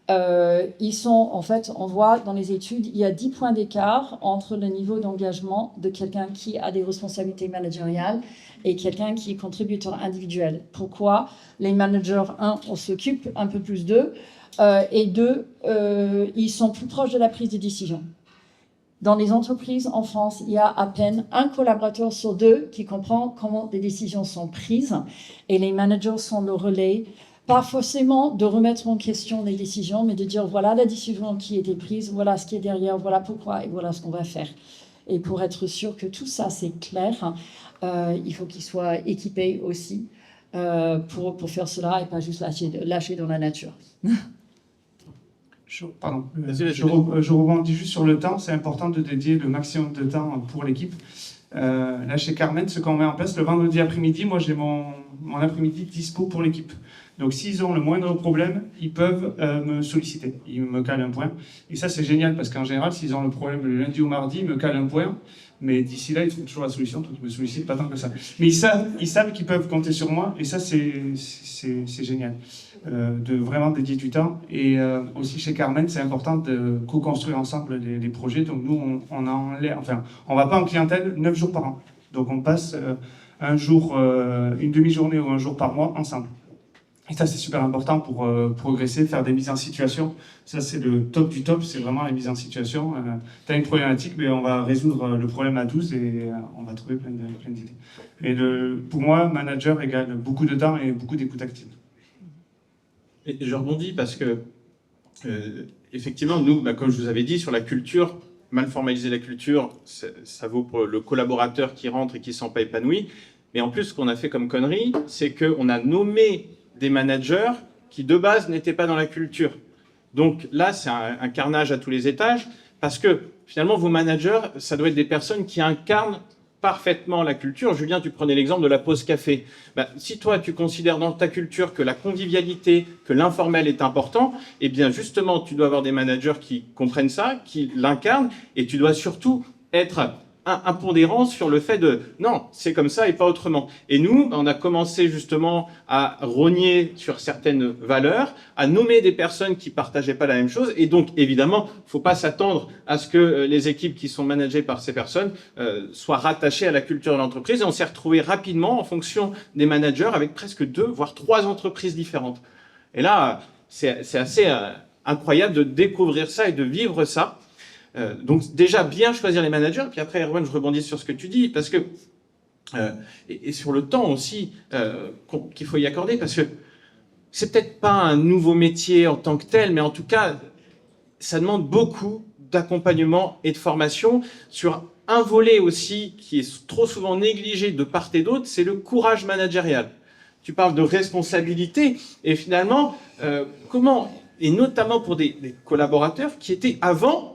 Ils sont, en fait, on voit dans les études, il y a 10 points d'écart entre le niveau d'engagement de quelqu'un qui a des responsabilités managériales et quelqu'un qui est contributeur individuel. Pourquoi? Les managers, 1, on s'occupe un peu plus d'eux, et 2, ils sont plus proches de la prise de décision. Dans les entreprises en France, il y a à peine un collaborateur sur 2 qui comprend comment des décisions sont prises, et les managers sont le relais, pas forcément de remettre en question les décisions, mais de dire voilà la décision qui a été prise, voilà ce qui est derrière, voilà pourquoi et voilà ce qu'on va faire. Et pour être sûr que tout ça c'est clair, il faut qu'ils soient équipés aussi pour faire cela et pas juste lâcher dans la nature. Je rebondis juste sur le temps. C'est important de dédier le maximum de temps pour l'équipe. Là, chez Carmen, ce qu'on met en place, le vendredi après-midi, moi, j'ai mon après-midi dispo pour l'équipe. Donc, s'ils ont le moindre problème, ils peuvent me solliciter. Ils me calent un point. Et ça, c'est génial parce qu'en général, s'ils ont le problème le lundi ou mardi, ils me calent un point. Mais d'ici là, ils trouvent toujours la solution, donc ils me sollicitent pas tant que ça. Mais ils savent qu'ils peuvent compter sur moi, et ça, c'est génial. De vraiment dédier du temps. Et aussi chez Carmen, c'est important de co-construire ensemble les projets. Donc nous, on va pas en clientèle 9 jours par an. Donc on passe un jour, une demi-journée ou un jour par mois ensemble. Et ça, c'est super important pour progresser, faire des mises en situation. Ça, c'est le top du top, c'est vraiment la mise en situation. Tu as une problématique, mais on va résoudre le problème à 12 et on va trouver plein d'idées. Et pour moi, manager égale beaucoup de temps et beaucoup d'écoute active. Et je rebondis parce que, effectivement, nous, comme je vous avais dit, sur la culture, mal formaliser la culture, ça vaut pour le collaborateur qui rentre et qui ne se sent pas épanoui. Mais en plus, ce qu'on a fait comme connerie, c'est qu'on a nommé des managers qui, de base, n'étaient pas dans la culture. Donc là, c'est un carnage à tous les étages, parce que, finalement, vos managers, ça doit être des personnes qui incarnent parfaitement la culture. Julien, tu prenais l'exemple de la pause café. Si toi, tu considères dans ta culture que la convivialité, que l'informel est important, eh bien, justement, tu dois avoir des managers qui comprennent ça, qui l'incarnent, et tu dois surtout être impondérant sur le fait de non, c'est comme ça et pas autrement. Et nous, on a commencé justement à rogner sur certaines valeurs, à nommer des personnes qui partageaient pas la même chose. Et donc, évidemment, faut pas s'attendre à ce que les équipes qui sont managées par ces personnes soient rattachées à la culture de l'entreprise. Et on s'est retrouvé rapidement, en fonction des managers, avec presque 2, voire 3 entreprises différentes. Et là, c'est assez incroyable de découvrir ça et de vivre ça. Donc déjà bien choisir les managers, puis après Erwan, je rebondis sur ce que tu dis, parce que et sur le temps aussi qu'il faut y accorder, parce que c'est peut-être pas un nouveau métier en tant que tel, mais en tout cas ça demande beaucoup d'accompagnement et de formation sur un volet aussi qui est trop souvent négligé de part et d'autre, c'est le courage managérial. Tu parles de responsabilité et finalement comment, et notamment pour des collaborateurs qui étaient avant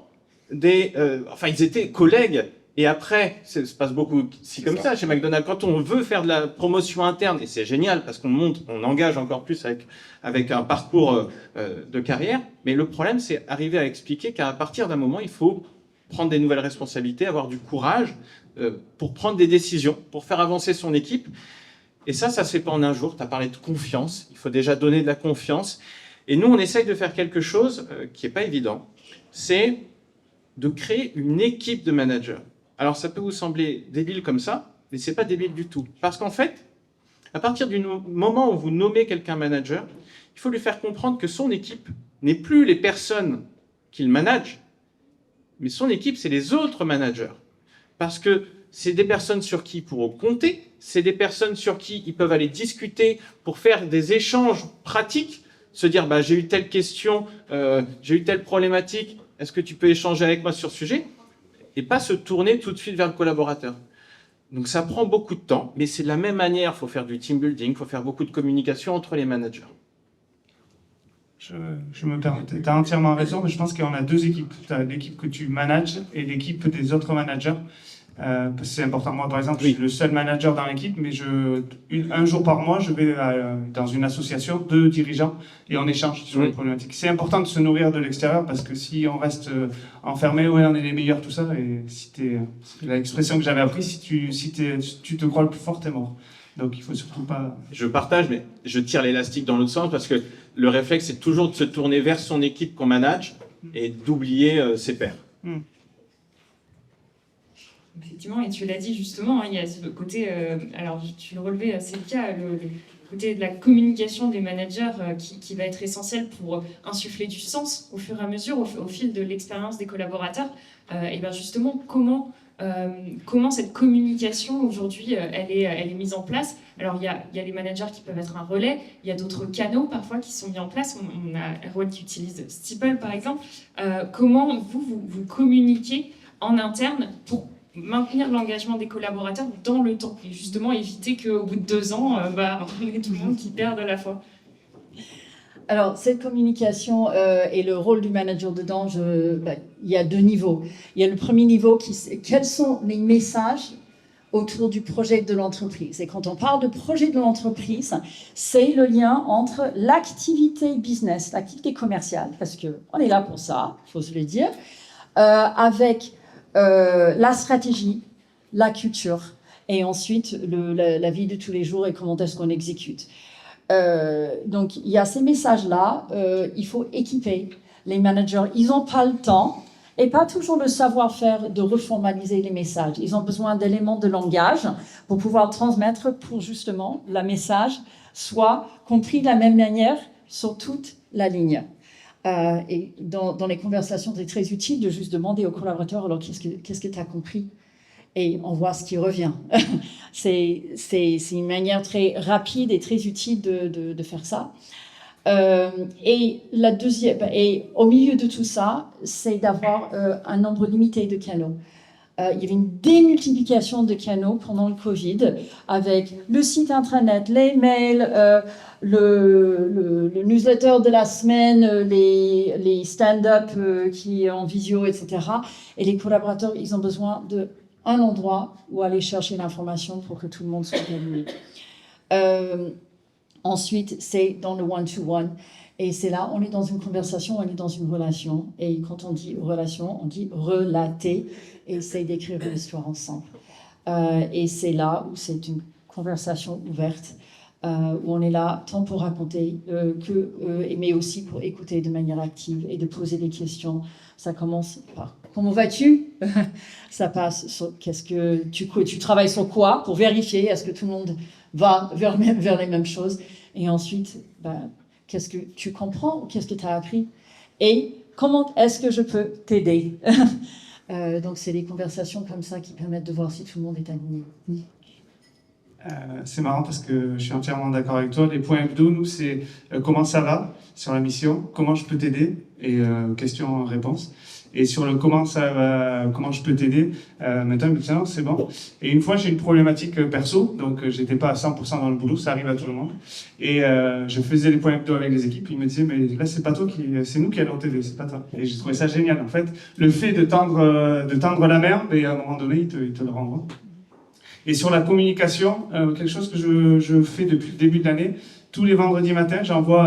ils étaient collègues et après, ça se passe beaucoup comme ça chez McDonald's. Quand on veut faire de la promotion interne, et c'est génial parce qu'on engage encore plus avec un parcours de carrière, mais le problème, c'est arriver à expliquer qu'à partir d'un moment, il faut prendre des nouvelles responsabilités, avoir du courage pour prendre des décisions, pour faire avancer son équipe. Et ça se fait pas en un jour. Tu as parlé de confiance. Il faut déjà donner de la confiance. Et nous, on essaye de faire quelque chose qui est pas évident. C'est de créer une équipe de managers. Alors, ça peut vous sembler débile comme ça, mais c'est pas débile du tout. Parce qu'en fait, à partir du moment où vous nommez quelqu'un manager, il faut lui faire comprendre que son équipe n'est plus les personnes qu'il manage, mais son équipe, c'est les autres managers. Parce que c'est des personnes sur qui ils pourront compter, c'est des personnes sur qui ils peuvent aller discuter pour faire des échanges pratiques, se dire j'ai eu telle question, j'ai eu telle problématique, est-ce que tu peux échanger avec moi sur ce sujet? Et pas se tourner tout de suite vers le collaborateur. Donc ça prend beaucoup de temps, mais c'est de la même manière, il faut faire du team building, il faut faire beaucoup de communication entre les managers. Je me permets, tu as entièrement raison, mais je pense qu'on a 2 équipes. Tu as l'équipe que tu manages et l'équipe des autres managers. Parce que c'est important. Moi, par exemple, je suis le seul manager dans l'équipe, mais un jour par mois, je vais dans une association de dirigeants et on échange sur les problématiques. C'est important de se nourrir de l'extérieur parce que si on reste enfermé, on est les meilleurs, tout ça, et c'est l'expression que j'avais appris, si tu te crois le plus fort, t'es mort. Donc il faut surtout pas... Je partage, mais je tire l'élastique dans l'autre sens parce que le réflexe, c'est toujours de se tourner vers son équipe qu'on manage et d'oublier ses pairs. Effectivement, et tu l'as dit justement, il y a ce côté, alors tu le relevais, c'est le cas, le côté de la communication des managers qui va être essentiel pour insuffler du sens au fur et à mesure, au fil de l'expérience des collaborateurs. Et bien justement, comment cette communication aujourd'hui, elle est mise en place? Alors il y a les managers qui peuvent être un relais, il y a d'autres canaux parfois qui sont mis en place. On a Erwan qui utilise Steeple par exemple. Comment vous communiquez en interne pour maintenir l'engagement des collaborateurs dans le temps et justement éviter qu'au bout de 2 ans, on ait tout le monde qui perde à la fois. Alors, cette communication et le rôle du manager dedans, il y a 2 niveaux. Il y a le premier niveau quels sont les messages autour du projet de l'entreprise. Et quand on parle de projet de l'entreprise, c'est le lien entre l'activité business, l'activité commerciale, parce qu'on est là pour ça, il faut se le dire, avec la stratégie, la culture, et ensuite la vie de tous les jours et comment est-ce qu'on exécute. Donc, il y a ces messages-là, il faut équiper les managers. Ils n'ont pas le temps et pas toujours le savoir-faire de reformaliser les messages. Ils ont besoin d'éléments de langage pour pouvoir transmettre pour justement le message soit compris de la même manière sur toute la ligne. Et dans les conversations, c'est très utile de juste demander aux collaborateurs alors qu'est-ce que tu as compris et on voit ce qui revient. c'est une manière très rapide et très utile de faire ça. Et la deuxième, et au milieu de tout ça, c'est d'avoir un nombre limité de canaux. Il y avait une démultiplication de canaux pendant le Covid, avec le site intranet, les mails, le newsletter de la semaine, les stand-up qui en visio, etc. Et les collaborateurs, ils ont besoin de un endroit où aller chercher l'information pour que tout le monde soit gagné. Ensuite, c'est dans le one-to-one. Et c'est là, on est dans une conversation, on est dans une relation. Et quand on dit relation, on dit relater et essayer d'écrire une histoire ensemble. Et c'est là où c'est une conversation ouverte, où on est là tant pour raconter mais aussi pour écouter de manière active et de poser des questions. Ça commence par « Comment vas-tu ?» Ça passe sur « Qu'est-ce que tu travailles sur quoi ?» pour vérifier est-ce que tout le monde va vers les mêmes choses. Et ensuite, qu'est-ce que tu comprends ou qu'est-ce que tu as appris? Et comment est-ce que je peux t'aider? Donc, c'est des conversations comme ça qui permettent de voir si tout le monde est aligné. C'est marrant parce que je suis entièrement d'accord avec toi. Les points hebdo, nous, c'est comment ça va sur la mission, comment je peux t'aider, et question-réponse. Et sur le comment ça va, comment je peux t'aider, maintenant, il me dit non, c'est bon. Et une fois, j'ai une problématique perso, donc j'étais pas à 100% dans le boulot, ça arrive à tout le monde. Et je faisais les points hebdo avec les équipes, ils me disaient, mais là, c'est pas toi c'est nous qui allons t'aider, c'est pas toi. Et j'ai trouvé ça génial, en fait. Le fait de tendre la main, et à un moment donné, il te le renvoie. Et sur la communication, quelque chose que je fais depuis le début de l'année, tous les vendredis matins, j'envoie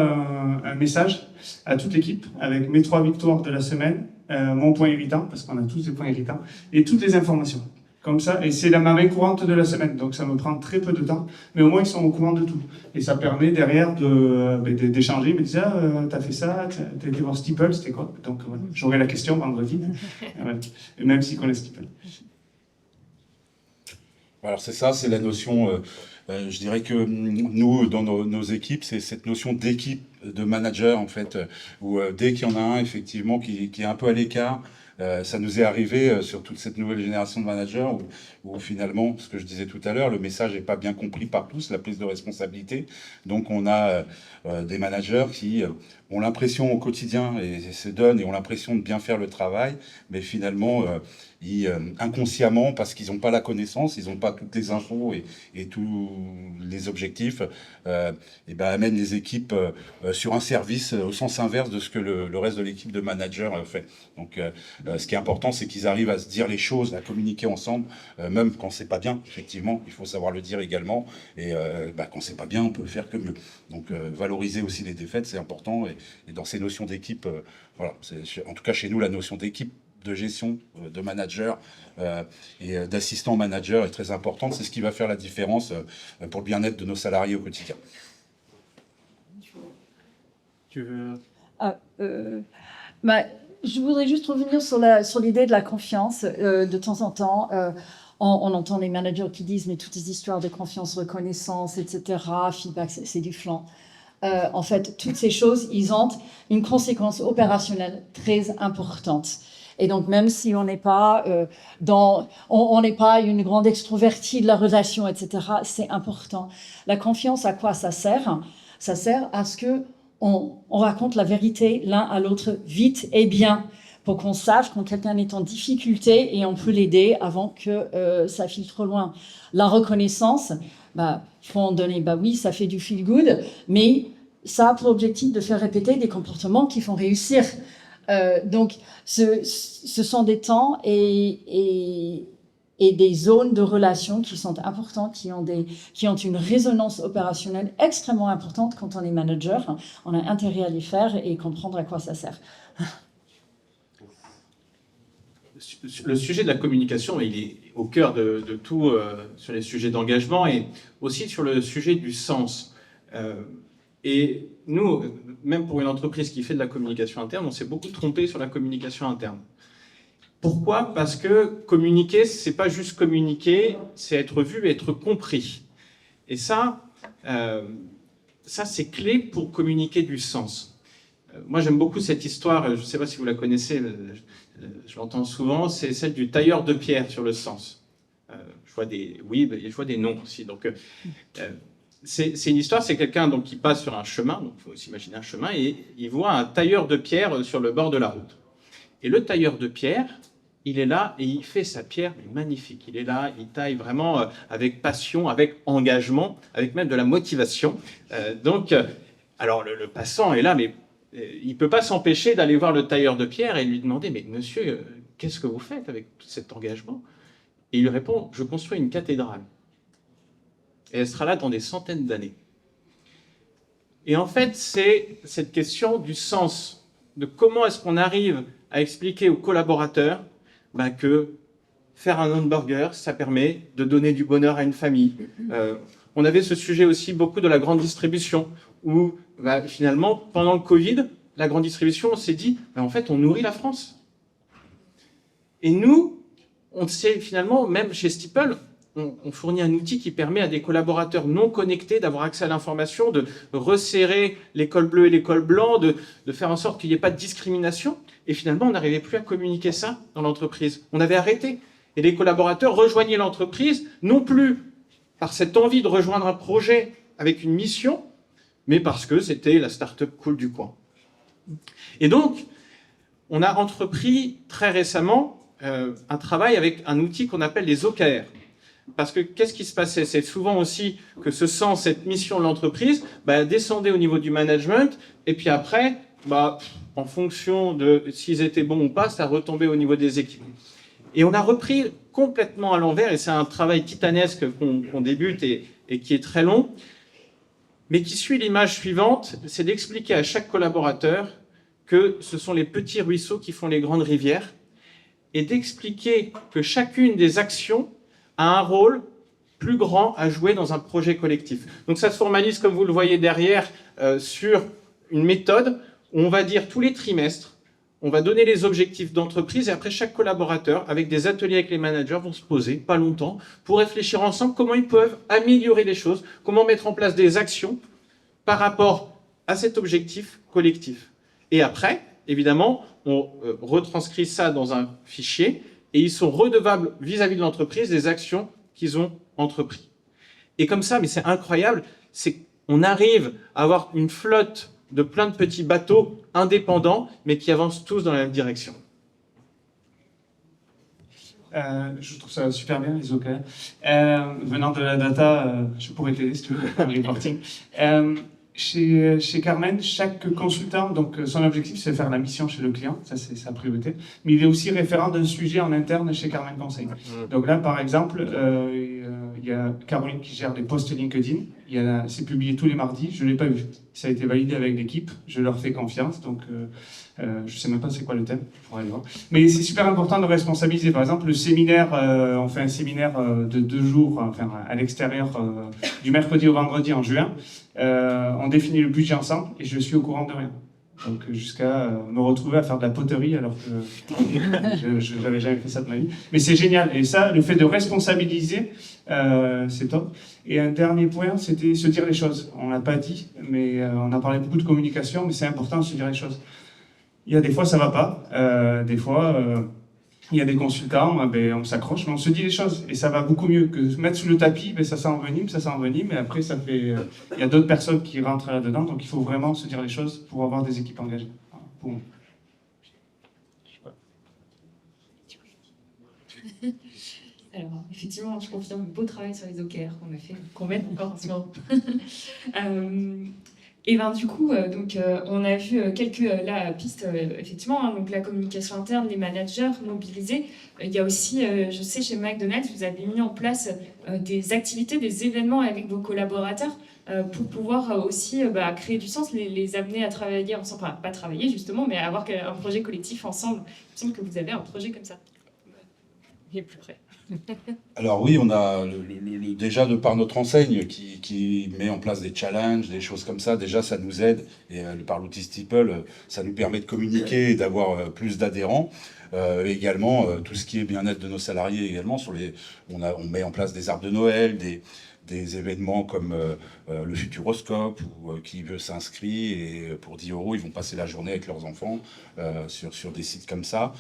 un message à toute l'équipe avec mes 3 victoires de la semaine, mon point irritant, parce qu'on a tous des points irritants, et toutes les informations. Comme ça, et c'est ma main courante de la semaine, donc ça me prend très peu de temps, mais au moins ils sont au courant de tout. Et ça permet derrière d'échanger, ils me disent « Ah, t'as fait ça, t'as été voir Steeple, c'était quoi ?» Donc voilà, j'aurai la question vendredi, et même s'ils connaissent Steeple. Alors c'est ça, c'est la notion, je dirais que nous, dans nos équipes, c'est cette notion d'équipe, de manager en fait, où dès qu'il y en a un effectivement qui est un peu à l'écart, ça nous est arrivé sur toute cette nouvelle génération de managers où finalement, ce que je disais tout à l'heure, le message n'est pas bien compris par tous, la prise de responsabilité. Donc on a des managers qui ont l'impression au quotidien et se donnent et ont l'impression de bien faire le travail, mais finalement, inconsciemment, parce qu'ils n'ont pas la connaissance, ils n'ont pas toutes les infos et tous les objectifs, amènent les équipes sur un service au sens inverse de ce que le reste de l'équipe de managers fait. Donc ce qui est important, c'est qu'ils arrivent à se dire les choses, à communiquer ensemble, même quand c'est pas bien, effectivement, il faut savoir le dire également, et quand c'est pas bien, on peut faire que mieux. Donc valoriser aussi les défaites, c'est important, et dans ces notions d'équipe, voilà, en tout cas chez nous, la notion d'équipe, de gestion, de manager et d'assistant manager est très importante. C'est ce qui va faire la différence pour le bien-être de nos salariés au quotidien. Tu veux... Je voudrais juste revenir sur l'idée de la confiance. De temps en temps, on entend les managers qui disent « mais toutes ces histoires de confiance, reconnaissance, etc., feedback, c'est du flan ». En fait, toutes ces choses, ils ont une conséquence opérationnelle très importante. Et donc, même si on n'est pas on n'est pas une grande extrovertie de la relation, etc., c'est important. La confiance, à quoi ça sert? Ça sert à ce que on raconte la vérité l'un à l'autre vite et bien, pour qu'on sache quand quelqu'un est en difficulté et on peut l'aider avant que ça file trop loin. La reconnaissance, faut en donner, oui, ça fait du feel good, mais ça a pour objectif de faire répéter des comportements qui font réussir. Donc, ce sont des temps et des zones de relations qui sont importantes, qui ont une résonance opérationnelle extrêmement importante quand on est manager. On a intérêt à les faire et comprendre à quoi ça sert. Le sujet de la communication, il est au cœur de tout sur les sujets d'engagement et aussi sur le sujet du sens. Et nous, même pour une entreprise qui fait de la communication interne, on s'est beaucoup trompé sur la communication interne. Pourquoi? Parce que communiquer, c'est pas juste communiquer, c'est être vu et être compris. Et ça c'est clé pour communiquer du sens. Moi, j'aime beaucoup cette histoire, je ne sais pas si vous la connaissez, je l'entends souvent, c'est celle du tailleur de pierre sur le sens. Je vois des oui, je vois des non aussi. Donc, c'est une histoire, c'est quelqu'un donc qui passe sur un chemin, donc il faut s'imaginer un chemin, et il voit un tailleur de pierre sur le bord de la route. Et le tailleur de pierre, il est là et il fait sa pierre magnifique. Il est là, il taille vraiment avec passion, avec engagement, avec même de la motivation. Alors le passant est là, mais il ne peut pas s'empêcher d'aller voir le tailleur de pierre et lui demander « Mais monsieur, qu'est-ce que vous faites avec tout cet engagement ?» Et il lui répond, je construis une cathédrale. Et elle sera là dans des centaines d'années. Et en fait, c'est cette question du sens, de comment est-ce qu'on arrive à expliquer aux collaborateurs que faire un hamburger, ça permet de donner du bonheur à une famille. On avait ce sujet aussi beaucoup de la grande distribution, où finalement, pendant le Covid, la grande distribution, on s'est dit, en fait, on nourrit la France. Et nous, on sait finalement, même chez Steeple, on fournit un outil qui permet à des collaborateurs non connectés d'avoir accès à l'information, de resserrer les cols bleus et les cols blancs, de faire en sorte qu'il n'y ait pas de discrimination. Et finalement, on n'arrivait plus à communiquer ça dans l'entreprise. On avait arrêté. Et les collaborateurs rejoignaient l'entreprise, non plus par cette envie de rejoindre un projet avec une mission, mais parce que c'était la start-up cool du coin. Et donc, on a entrepris très récemment un travail avec un outil qu'on appelle les OKR. Parce que qu'est-ce qui se passait? C'est souvent aussi que ce sens, cette mission de l'entreprise, descendait au niveau du management, et puis après, en fonction de s'ils étaient bons ou pas, ça retombait au niveau des équipes. Et on a repris complètement à l'envers, et c'est un travail titanesque qu'on débute et qui est très long, mais qui suit l'image suivante, c'est d'expliquer à chaque collaborateur que ce sont les petits ruisseaux qui font les grandes rivières, et d'expliquer que chacune des actions a un rôle plus grand à jouer dans un projet collectif. Donc ça se formalise, comme vous le voyez derrière, sur une méthode où on va dire tous les trimestres, on va donner les objectifs d'entreprise et après chaque collaborateur, avec des ateliers avec les managers, vont se poser, pas longtemps, pour réfléchir ensemble comment ils peuvent améliorer les choses, comment mettre en place des actions par rapport à cet objectif collectif. Et après, évidemment, on retranscrit ça dans un fichier et ils sont redevables vis-à-vis de l'entreprise des actions qu'ils ont entreprises. Et comme ça, mais c'est incroyable, c'est qu'on arrive à avoir une flotte de plein de petits bateaux indépendants, mais qui avancent tous dans la même direction. Je trouve ça super bien, les OKR. Venant de la data, je pourrais t'aider si tu veux, le reporting. Chez Carmen, chaque consultant, donc son objectif, c'est de faire la mission chez le client, ça c'est sa priorité, mais il est aussi référent d'un sujet en interne chez Carmen Conseil. Donc là, par exemple, il y a Caroline qui gère les posts LinkedIn, c'est publié tous les mardis, je ne l'ai pas vu. Ça a été validé avec l'équipe, je leur fais confiance, donc je ne sais même pas c'est quoi le thème, il faudra aller voir. Mais c'est super important de responsabiliser. Par exemple, le séminaire, on fait un séminaire de 2 jours, enfin, à l'extérieur, du mercredi au vendredi en juin. On définit le budget ensemble et je suis au courant de rien. Donc jusqu'à me retrouver à faire de la poterie alors que je n'avais jamais fait ça de ma vie. Mais c'est génial. Et ça, le fait de responsabiliser, c'est top. Et un dernier point, c'était se dire les choses. On l'a pas dit, mais on a parlé beaucoup de communication, mais c'est important de se dire les choses. Il y a des fois, ça va pas. Des fois, il y a des consultants, on s'accroche, mais on se dit les choses. Et ça va beaucoup mieux que se mettre sous le tapis, ça s'envenime, et après, ça fait... il y a d'autres personnes qui rentrent là-dedans, donc il faut vraiment se dire les choses pour avoir des équipes engagées. Pour moi. Alors, effectivement, je confirme le beau travail sur les OKR qu'on a fait, qu'on mène encore en ce moment. Et ben du coup, on a vu quelques pistes, effectivement, hein, donc la communication interne, les managers mobilisés. Il y a aussi, je sais, chez McDonald's, vous avez mis en place des activités, des événements avec vos collaborateurs pour pouvoir aussi créer du sens, les amener à travailler ensemble, enfin pas travailler justement, mais avoir un projet collectif ensemble. Il me semble que vous avez un projet comme ça. Il est plus près. Alors oui, on a déjà de par notre enseigne qui met en place des challenges, des choses comme ça, déjà ça nous aide, et par l'outil Steeple, ça nous permet de communiquer et d'avoir plus d'adhérents. Également, tout ce qui est bien-être de nos salariés, également, on met en place des arbres de Noël, des événements comme le Futuroscope, où qui veut s'inscrire, et pour 10 €, ils vont passer la journée avec leurs enfants sur des sites comme ça.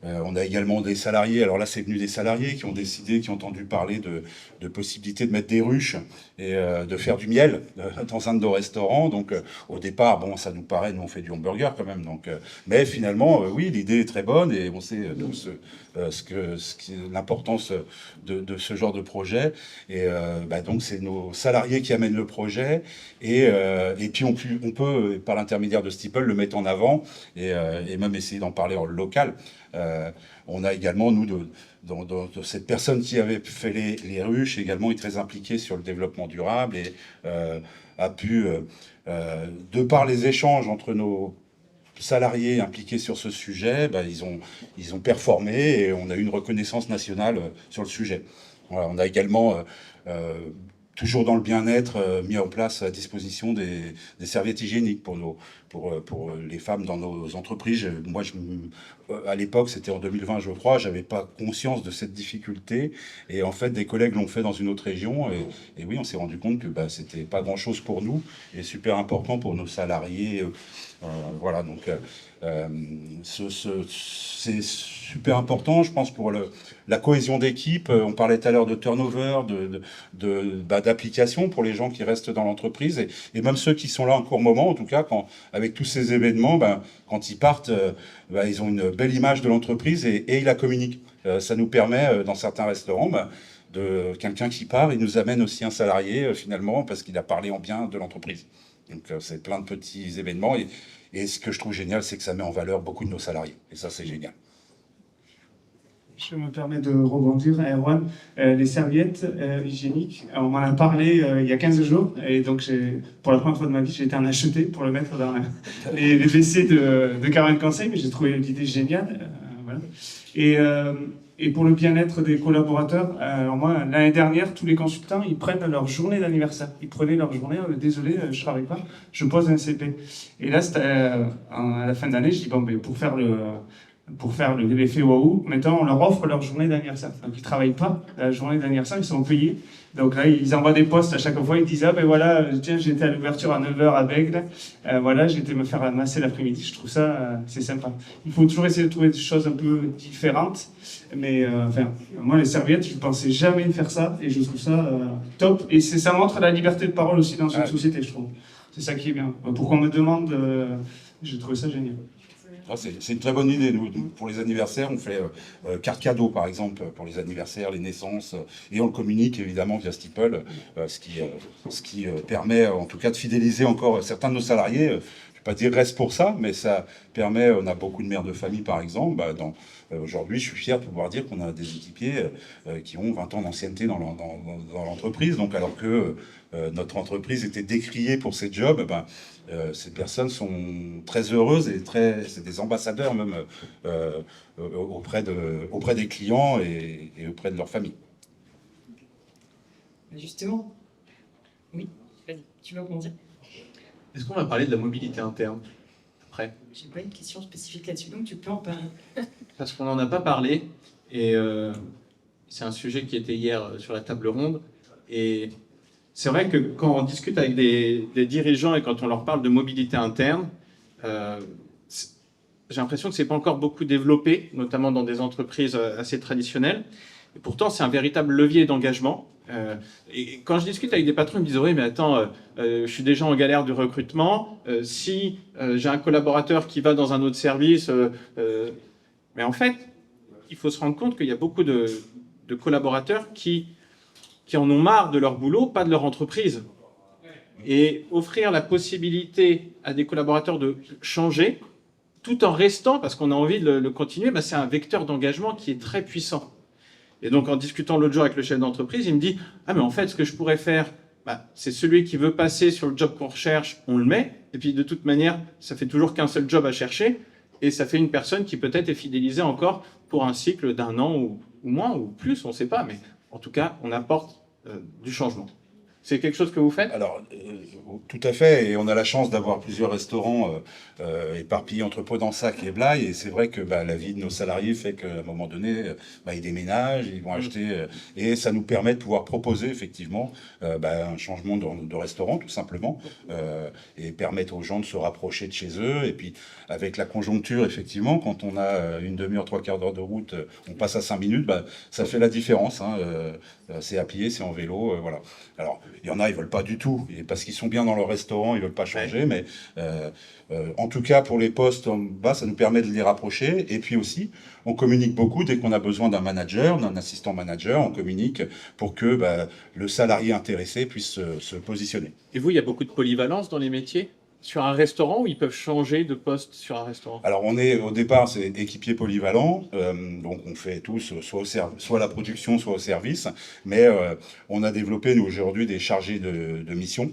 On a également des salariés, alors là c'est venu des salariés qui ont décidé, qui ont entendu parler de possibilités de mettre des ruches et de faire du miel dans un de nos restaurants. Donc au départ, bon, ça nous paraît, nous on fait du hamburger quand même, donc, mais finalement, oui, l'idée est très bonne et on sait tous l'importance de ce genre de projet. Et donc c'est nos salariés qui amènent le projet et puis on peut, par l'intermédiaire de Steeple, le mettre en avant et même essayer d'en parler en local. On a également, nous, de cette personne qui avait fait les ruches, également est très impliquée sur le développement durable et a pu, de par les échanges entre nos salariés impliqués sur ce sujet, ils ont performé et on a eu une reconnaissance nationale sur le sujet. Voilà, on a également, toujours dans le bien-être, mis en place à disposition des serviettes hygiéniques pour les femmes dans nos entreprises. Moi, à l'époque, c'était en 2020, je crois, j'avais pas conscience de cette difficulté. Et en fait, des collègues l'ont fait dans une autre région. Et oui, on s'est rendu compte que c'était pas grand-chose pour nous et super important pour nos salariés. Voilà, donc c'est super important, je pense, pour la cohésion d'équipe. On parlait tout à l'heure de turnover, d'application pour les gens qui restent dans l'entreprise et même ceux qui sont là un court moment, en tout cas, avec tous ces événements, quand ils partent, ils ont une belle image de l'entreprise et ils la communiquent. Ça nous permet, dans certains restaurants, de quelqu'un qui part, il nous amène aussi un salarié, finalement, parce qu'il a parlé en bien de l'entreprise. Donc, c'est plein de petits événements. Et ce que je trouve génial, c'est que ça met en valeur beaucoup de nos salariés. Et ça, c'est génial. Je me permets de rebondir, Erwan. Les serviettes hygiéniques, on m'en a parlé il y a 15 jours. Et donc, pour la première fois de ma vie, j'ai été en acheter pour le mettre dans les WC de Carmen Conseil. Mais j'ai trouvé l'idée géniale. Voilà. Et pour le bien-être des collaborateurs, moi, l'année dernière, tous les consultants, ils prennent leur journée d'anniversaire. Ils prenaient leur journée, désolé, je ne travaille pas, je pose un CP. Et là, à la fin d'année, je dis, pour faire l'effet waouh, maintenant, on leur offre leur journée d'anniversaire. Donc, ils ne travaillent pas la journée d'anniversaire, ils sont payés. Donc là, ils envoient des posts à chaque fois, ils disent, voilà, tiens, j'étais à l'ouverture à 9h à Bègle, voilà, j'ai été me faire masser l'après-midi, je trouve ça, c'est sympa. Il faut toujours essayer de trouver des choses un peu différentes, mais moi, les serviettes, je ne pensais jamais faire ça, et je trouve ça top, et ça montre la liberté de parole aussi dans une société, je trouve. C'est ça qui est bien. Pour qu'on me demande, j'ai trouvé ça génial. C'est une très bonne idée. Nous, pour les anniversaires, on fait carte cadeau, par exemple, pour les anniversaires, les naissances, et on le communique évidemment via Steeple, ce qui permet en tout cas de fidéliser encore certains de nos salariés. Je ne vais pas dire reste pour ça, mais ça permet, on a beaucoup de mères de famille par exemple. Aujourd'hui, je suis fier de pouvoir dire qu'on a des équipiers qui ont 20 ans d'ancienneté dans l'entreprise. Donc alors que notre entreprise était décriée pour ces jobs, ces personnes sont très heureuses et c'est des ambassadeurs même auprès des clients et auprès de leur famille. Justement, oui, vas-y, tu vas rebondir. Est-ce qu'on va parler de la mobilité interne après? J'ai pas une question spécifique là-dessus, donc tu peux en parler. Parce qu'on n'en a pas parlé, et c'est un sujet qui était hier sur la table ronde. Et c'est vrai que quand on discute avec des dirigeants et quand on leur parle de mobilité interne, j'ai l'impression que ce n'est pas encore beaucoup développé, notamment dans des entreprises assez traditionnelles. Et pourtant, c'est un véritable levier d'engagement. Et quand je discute avec des patrons, ils me disent « Oui, mais attends, je suis déjà en galère du recrutement. Si j'ai un collaborateur qui va dans un autre service... Mais en fait, il faut se rendre compte qu'il y a beaucoup de collaborateurs qui en ont marre de leur boulot, pas de leur entreprise. Et offrir la possibilité à des collaborateurs de changer, tout en restant, parce qu'on a envie de le continuer, c'est un vecteur d'engagement qui est très puissant. Et donc, en discutant l'autre jour avec le chef d'entreprise, il me dit « Ah, mais en fait, ce que je pourrais faire, c'est celui qui veut passer sur le job qu'on recherche, on le met. Et puis, de toute manière, ça fait toujours qu'un seul job à chercher. Et ça fait une personne qui peut-être est fidélisée encore pour un cycle d'1 an ou moins, ou plus, on ne sait pas. Mais en tout cas, on apporte du changement. » C'est quelque chose que vous faites? Alors, tout à fait. Et on a la chance d'avoir plusieurs restaurants éparpillés entre Podensac et Blaye. Et c'est vrai que la vie de nos salariés fait qu'à un moment donné, ils déménagent, ils vont acheter. Et ça nous permet de pouvoir proposer effectivement un changement de restaurant, tout simplement. Et permettre aux gens de se rapprocher de chez eux. Et puis, avec la conjoncture, effectivement, quand on a une demi-heure, 3/4 d'heure de route, on passe à 5 minutes, ça fait la différence. C'est à pied, c'est en vélo, voilà. Alors, il y en a, ils veulent pas du tout, et parce qu'ils sont bien dans leur restaurant, ils veulent pas changer, mais en tout cas, pour les postes en bas, ça nous permet de les rapprocher, et puis aussi, on communique beaucoup dès qu'on a besoin d'un manager, d'un assistant manager, on communique pour que le salarié intéressé puisse se positionner. Et vous, il y a beaucoup de polyvalence dans les métiers? sur un restaurant ou ils peuvent changer de poste sur un restaurant? Alors on est au départ, c'est équipier polyvalent, donc on fait tous soit la production, soit au service, mais on a développé nous aujourd'hui des chargés de mission,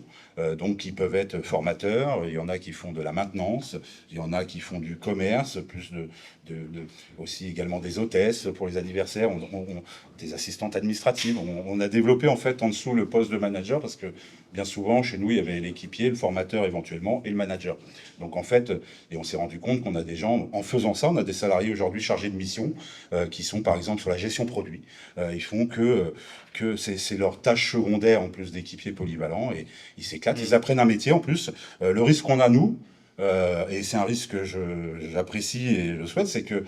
donc qui peuvent être formateurs. Il y en a qui font de la maintenance, il y en a qui font du commerce, plus aussi également des hôtesses pour les anniversaires, des assistantes administratives. On a développé en fait en dessous le poste de manager parce que bien souvent chez nous il y avait l'équipier, le formateur éventuellement et le manager. Donc en fait, et on s'est rendu compte qu'on a des gens, en faisant ça, on a des salariés aujourd'hui chargés de mission qui sont par exemple sur la gestion produit. Ils font que c'est leur tâche secondaire en plus d'équipier polyvalent et ils s'éclatent, ils apprennent un métier en plus. Le risque qu'on a nous, et c'est un risque que j'apprécie et je souhaite, c'est que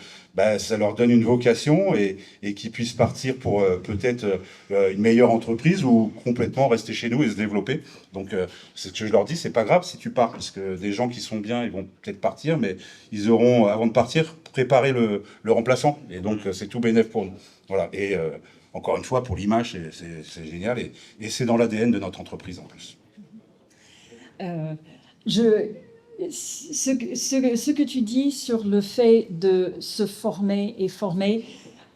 ça leur donne une vocation et qu'ils puissent partir pour peut-être une meilleure entreprise ou complètement rester chez nous et se développer. Donc c'est ce que je leur dis, c'est pas grave si tu pars, parce que des gens qui sont bien, ils vont peut-être partir, mais ils auront, avant de partir, préparé le remplaçant. Et donc c'est tout bénef pour nous. Voilà. Et encore une fois, pour l'image, c'est génial et c'est dans l'ADN de notre entreprise en plus. Ce que tu dis sur le fait de se former et former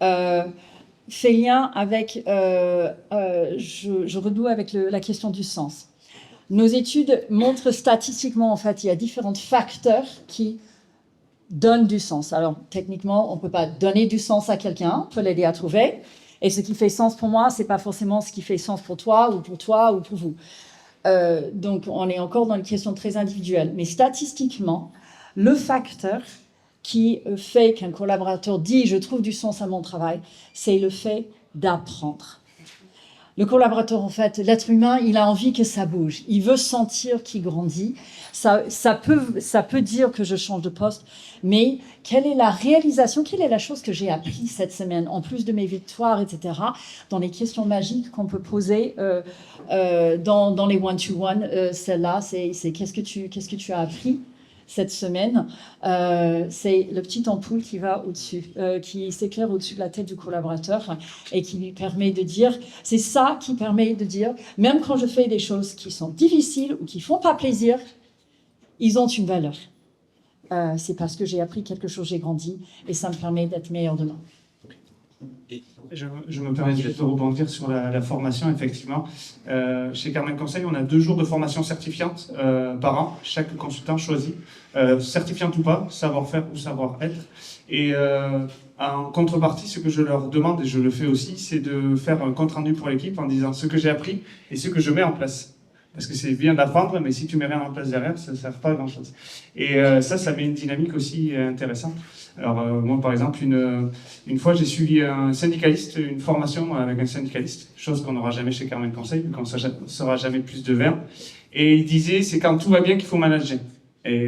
fait lien avec, je renoue avec la question du sens. Nos études montrent statistiquement, en fait, il y a différents facteurs qui donnent du sens. Alors, techniquement, on ne peut pas donner du sens à quelqu'un, on peut l'aider à trouver. Et ce qui fait sens pour moi, ce n'est pas forcément ce qui fait sens pour toi ou pour vous. Donc, on est encore dans une question très individuelle. Mais statistiquement, le facteur qui fait qu'un collaborateur dit « je trouve du sens à mon travail », c'est le fait d'apprendre. Le collaborateur, en fait, l'être humain, il a envie que ça bouge. Il veut sentir qu'il grandit. Ça peut dire que je change de poste, mais quelle est la réalisation, quelle est la chose que j'ai appris cette semaine, en plus de mes victoires, etc., dans les questions magiques qu'on peut poser dans les one-to-one. Celle-là, c'est qu'est-ce que tu as appris cette semaine, c'est le petit ampoule qui va au-dessus, qui s'éclaire au-dessus de la tête du collaborateur et qui lui permet de dire, c'est ça qui permet de dire, même quand je fais des choses qui sont difficiles ou qui font pas plaisir, ils ont une valeur. C'est parce que j'ai appris quelque chose, j'ai grandi et ça me permet d'être meilleur demain. Je me permets juste de rebondir sur la formation, effectivement. Chez Carmen Conseil, on a 2 jours de formation certifiante par an. Chaque consultant choisit, certifiante ou pas, savoir-faire ou savoir-être. Et en contrepartie, ce que je leur demande, et je le fais aussi, c'est de faire un compte-rendu pour l'équipe en disant ce que j'ai appris et ce que je mets en place. Parce que c'est bien d'apprendre, mais si tu mets rien en place derrière, ça ne sert pas à grand-chose. Et ça met une dynamique aussi intéressante. Alors moi, par exemple, une fois, j'ai suivi un syndicaliste, une formation avec un syndicaliste, chose qu'on n'aura jamais chez Carmen Conseil, vu qu'on ne sera jamais plus de 20. Et il disait, c'est quand tout va bien qu'il faut manager. Et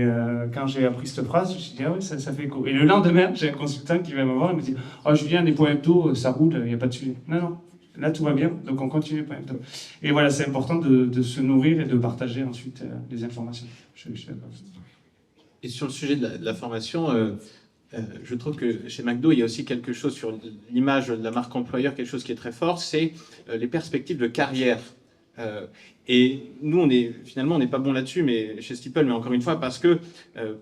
quand j'ai appris cette phrase, je me suis dit, ah oui, ça fait écho. Et le lendemain, j'ai un consultant qui vient me voir et me dit, oh Julien, les points hebdo, ça roule, il n'y a pas de sujet. Non. Là, tout va bien, donc on continue. Et voilà, c'est important de se nourrir et de partager ensuite les informations. Je suis d'accord. Et sur le sujet de la formation, je trouve que chez McDo, il y a aussi quelque chose sur l'image de la marque employeur, quelque chose qui est très fort, c'est les perspectives de carrière. Et nous, on n'est pas bon là-dessus, mais chez Steeple, mais encore une fois, parce que,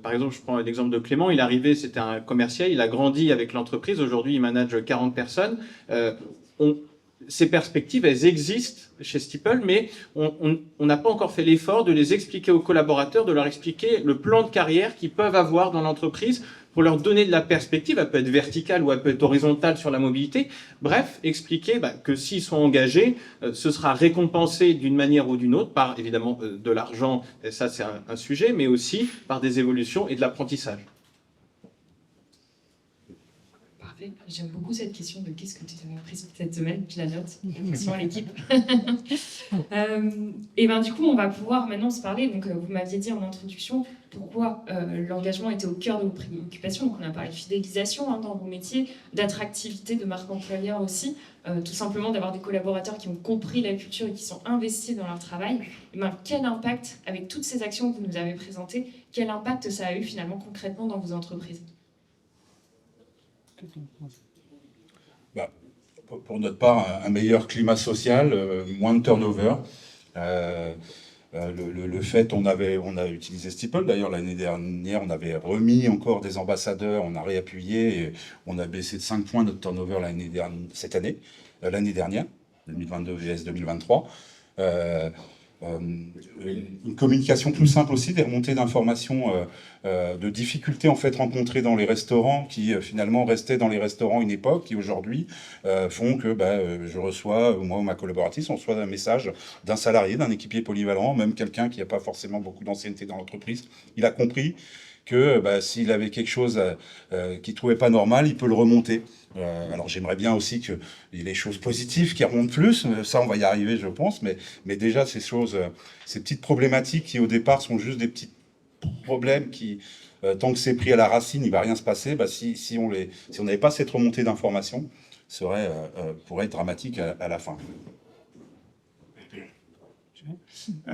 par exemple, je prends l'exemple de Clément, il est arrivé, c'était un commercial, il a grandi avec l'entreprise, aujourd'hui il manage 40 personnes. Ces perspectives, elles existent chez Steeple, mais on n'a pas encore fait l'effort de les expliquer aux collaborateurs, de leur expliquer le plan de carrière qu'ils peuvent avoir dans l'entreprise pour leur donner de la perspective. Elle peut être verticale ou elle peut être horizontale sur la mobilité. Bref, expliquer que s'ils sont engagés, ce sera récompensé d'une manière ou d'une autre par, évidemment, de l'argent, et ça c'est un sujet, mais aussi par des évolutions et de l'apprentissage. J'aime beaucoup cette question de qu'est-ce que tu as appris cette semaine, je la note, attention à l'équipe. Et ben du coup, on va pouvoir maintenant se parler. Donc, vous m'aviez dit en introduction pourquoi l'engagement était au cœur de vos préoccupations. Donc, on a parlé de fidélisation dans vos métiers, d'attractivité, de marque employeur aussi, tout simplement d'avoir des collaborateurs qui ont compris la culture et qui sont investis dans leur travail. Et ben, quel impact, avec toutes ces actions que vous nous avez présentées, quel impact ça a eu finalement concrètement dans vos entreprises ? Pour notre part, un meilleur climat social, moins de turnover, le fait, on a utilisé Steeple. D'ailleurs, l'année dernière, on avait remis encore des ambassadeurs, on a réappuyé, et on a baissé de 5 points notre turnover l'année dernière, 2022 vs 2023. Une communication plus simple aussi, des remontées d'informations, de difficultés en fait rencontrées dans les restaurants qui finalement restaient dans les restaurants une époque, qui aujourd'hui font que je reçois, moi ou ma collaboratrice, on reçoit un message d'un salarié, d'un équipier polyvalent, même quelqu'un qui n'a pas forcément beaucoup d'ancienneté dans l'entreprise. Il a compris que s'il avait quelque chose qu'il ne trouvait pas normal, il peut le remonter. Alors j'aimerais bien aussi qu'il y ait des choses positives qui remontent plus, ça on va y arriver je pense, mais déjà ces choses, ces petites problématiques qui au départ sont juste des petits problèmes qui, tant que c'est pris à la racine, il ne va rien se passer, si on n'avait pas cette remontée d'informations, pourrait être dramatique à la fin.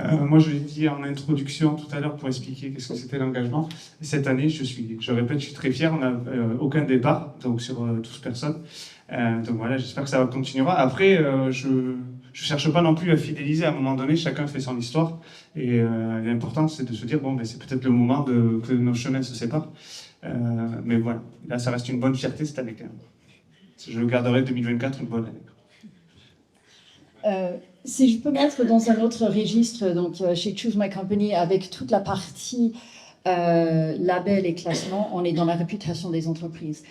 Moi, je l'ai dit en introduction tout à l'heure pour expliquer qu'est-ce que c'était l'engagement. Cette année, je répète, je suis très fier. On n'a aucun départ, donc sur 12 personnes. Donc voilà, j'espère que ça continuera. Après, je ne cherche pas non plus à fidéliser. À un moment donné, chacun fait son histoire. Et l'important, c'est de se dire, c'est peut-être le moment que nos chemins se séparent. Mais voilà, là, ça reste une bonne fierté cette année quand même. Je garderai 2024 une bonne année. Si je peux mettre dans un autre registre, donc chez Choose My Company, avec toute la partie label et classement, on est dans la réputation des entreprises.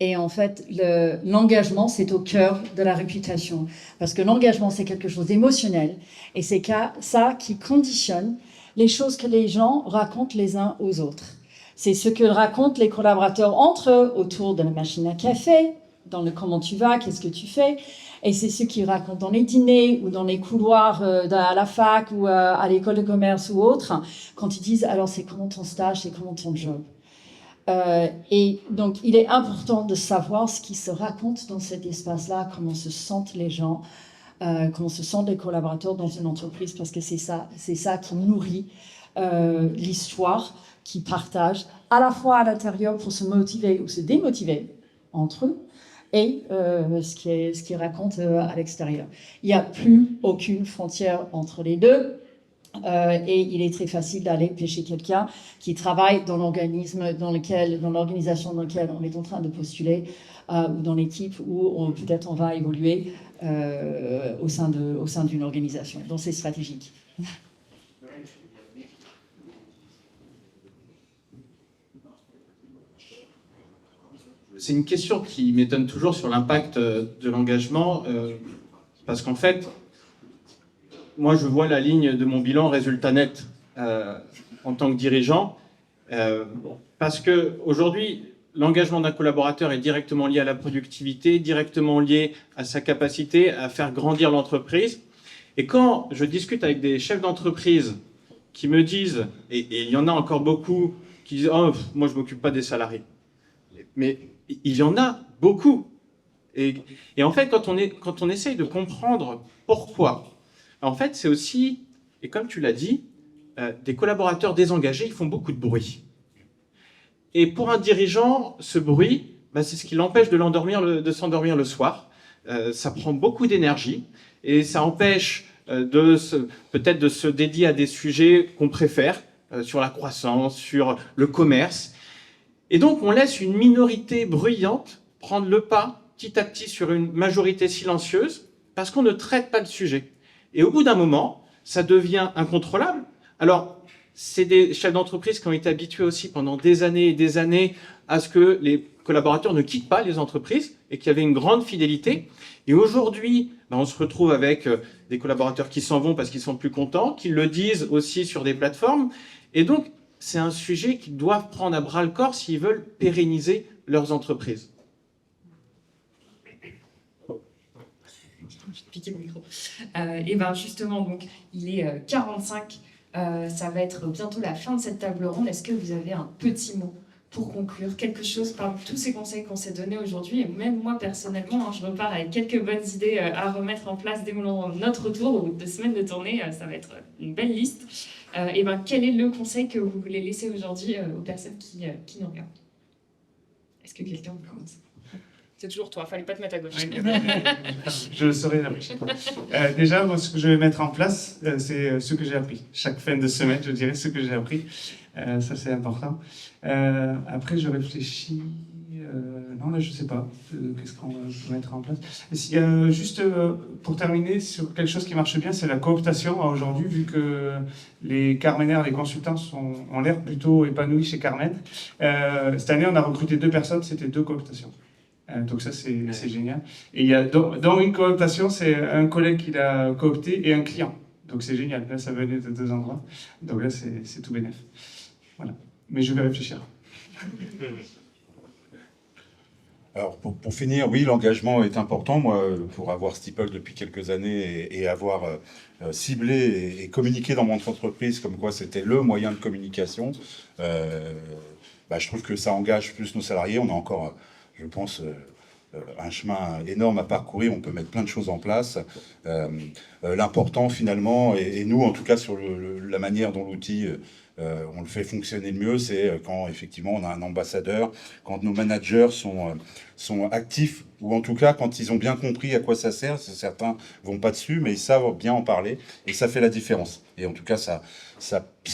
Et en fait, l'engagement, c'est au cœur de la réputation. Parce que l'engagement, c'est quelque chose d'émotionnel. Et c'est ça qui conditionne les choses que les gens racontent les uns aux autres. C'est ce que racontent les collaborateurs entre eux, autour de la machine à café, dans le comment tu vas, qu'est-ce que tu fais. Et c'est ce qu'ils racontent dans les dîners ou dans les couloirs à la fac ou à l'école de commerce ou autre, quand ils disent « alors c'est comment ton stage, c'est comment ton job ?» Et donc il est important de savoir ce qui se raconte dans cet espace-là, comment se sentent les gens, comment se sentent les collaborateurs dans une entreprise, parce que c'est ça qui nourrit l'histoire, qui partage à la fois à l'intérieur pour se motiver ou se démotiver entre eux, et ce qui raconte à l'extérieur. Il n'y a plus aucune frontière entre les deux. Et il est très facile d'aller pêcher quelqu'un qui travaille dans l'organisation dans lequel on est en train de postuler, ou dans l'équipe où peut-être on va évoluer au sein d'une organisation. Donc c'est stratégique. C'est une question qui m'étonne toujours sur l'impact de l'engagement, parce qu'en fait, moi je vois la ligne de mon bilan résultat net en tant que dirigeant, parce qu'aujourd'hui, l'engagement d'un collaborateur est directement lié à la productivité, directement lié à sa capacité à faire grandir l'entreprise. Et quand je discute avec des chefs d'entreprise qui me disent, et il y en a encore beaucoup, qui disent « Oh, moi je ne m'occupe pas des salariés », mais il y en a beaucoup. Et en fait, quand on essaye de comprendre pourquoi, en fait, c'est aussi, et comme tu l'as dit, des collaborateurs désengagés, ils font beaucoup de bruit. Et pour un dirigeant, ce bruit, c'est ce qui l'empêche de s'endormir le soir. Ça prend beaucoup d'énergie et ça empêche peut-être de se dédier à des sujets qu'on préfère, sur la croissance, sur le commerce. Et donc, on laisse une minorité bruyante prendre le pas petit à petit sur une majorité silencieuse parce qu'on ne traite pas le sujet. Et au bout d'un moment, ça devient incontrôlable. Alors, c'est des chefs d'entreprise qui ont été habitués aussi pendant des années et des années à ce que les collaborateurs ne quittent pas les entreprises et qu'il y avait une grande fidélité. Et aujourd'hui, on se retrouve avec des collaborateurs qui s'en vont parce qu'ils sont plus contents, qui le disent aussi sur des plateformes. Et donc, c'est un sujet qu'ils doivent prendre à bras-le-corps s'ils veulent pérenniser leurs entreprises. Je vais piquer le micro. Et bien justement, donc, il est 45, ça va être bientôt la fin de cette table ronde. Est-ce que vous avez un petit mot pour conclure, quelque chose parmi tous ces conseils qu'on s'est donnés aujourd'hui? Et même moi, personnellement, je repars avec quelques bonnes idées à remettre en place dès notre retour, au bout de 2 semaines de tournée. Ça va être une belle liste. Et ben, quel est le conseil que vous voulez laisser aujourd'hui aux personnes qui nous regardent? Est-ce que quelqu'un veut commencer? C'est toujours toi, fallait pas te mettre à gauche. Je le saurai la prochaine fois. Déjà, moi, ce que je vais mettre en place, c'est ce que j'ai appris. Chaque fin de semaine, je dirais ce que j'ai appris. Ça, c'est important. Après, je réfléchis. Non, là, je sais pas. Qu'est-ce qu'on va mettre en place? Juste pour terminer, sur quelque chose qui marche bien, c'est la cooptation. Aujourd'hui, vu que les Carmenaires, les consultants ont l'air plutôt épanouis chez Carmen, cette année, on a recruté 2 personnes, c'était 2 cooptations. Donc ça, c'est génial. Et il y a, dans une cooptation, c'est un collègue qui l'a coopté et un client. Donc c'est génial. Là, ça venait de 2 endroits. Donc là, c'est tout bénef. Voilà. Mais je vais réfléchir. Alors, pour finir, oui, l'engagement est important. Moi, pour avoir Steeple depuis quelques années et avoir ciblé et communiqué dans mon entreprise comme quoi c'était le moyen de communication, je trouve que ça engage plus nos salariés. On a encore, je pense, un chemin énorme à parcourir. On peut mettre plein de choses en place. L'important, finalement, et nous, en tout cas, sur la manière dont l'outil on le fait fonctionner le mieux, c'est quand effectivement on a un ambassadeur, quand nos managers sont actifs, ou en tout cas quand ils ont bien compris à quoi ça sert. Certains vont pas dessus, mais ils savent bien en parler, et ça fait la différence. Et en tout cas, ça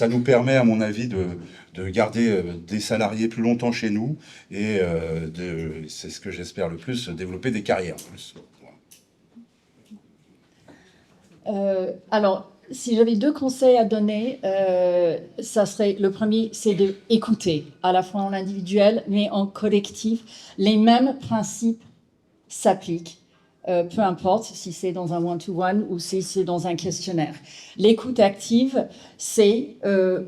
nous permet, à mon avis, de garder des salariés plus longtemps chez nous, et c'est ce que j'espère le plus, développer des carrières en plus. Alors, si j'avais 2 conseils à donner, ça serait, le premier, c'est d'écouter, à la fois en individuel, mais en collectif. Les mêmes principes s'appliquent, peu importe si c'est dans un one-to-one ou si c'est dans un questionnaire. L'écoute active, c'est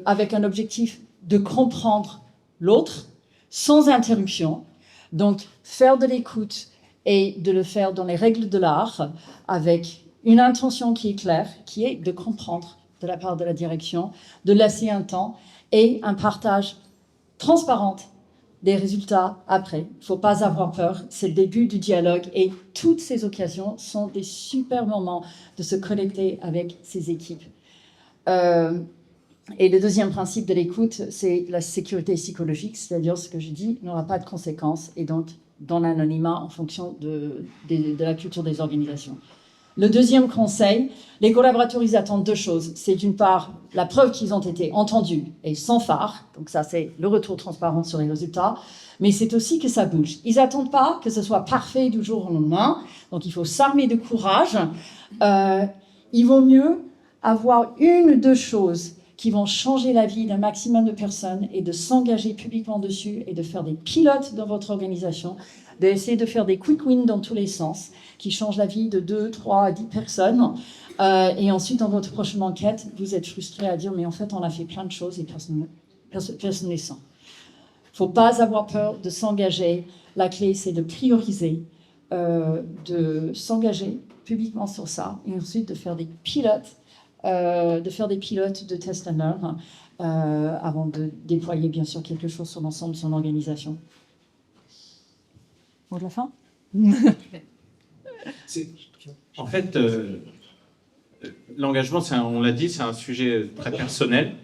avec un objectif de comprendre l'autre sans interruption. Donc, faire de l'écoute et de le faire dans les règles de l'art, avec une intention qui est claire, qui est de comprendre de la part de la direction, de laisser un temps et un partage transparent des résultats après. Il ne faut pas avoir peur, c'est le début du dialogue et toutes ces occasions sont des super moments de se connecter avec ces équipes. Et le deuxième principe de l'écoute, c'est la sécurité psychologique, c'est-à-dire ce que je dis n'aura pas de conséquences et donc dans l'anonymat en fonction de la culture des organisations. Le deuxième conseil, les collaborateurs, ils attendent 2 choses. C'est d'une part la preuve qu'ils ont été entendus et sans phare. Donc ça, c'est le retour transparent sur les résultats. Mais c'est aussi que ça bouge. Ils n'attendent pas que ce soit parfait du jour au lendemain. Donc il faut s'armer de courage. Il vaut mieux avoir 1 ou 2 choses qui vont changer la vie d'un maximum de personnes et de s'engager publiquement dessus et de faire des pilotes dans votre organisation, d'essayer de faire des quick wins dans tous les sens, qui changent la vie de 2, 3, 10 personnes. Et ensuite, dans votre prochaine enquête, vous êtes frustré à dire « mais en fait, on a fait plein de choses et personne ne les sent ». Il ne faut pas avoir peur de s'engager. La clé, c'est de prioriser, de s'engager publiquement sur ça et ensuite de faire des pilotes, de test and learn avant de déployer, bien sûr, quelque chose sur l'ensemble de son organisation. Mot de la fin? En fait, l'engagement, on l'a dit, c'est un sujet très personnel.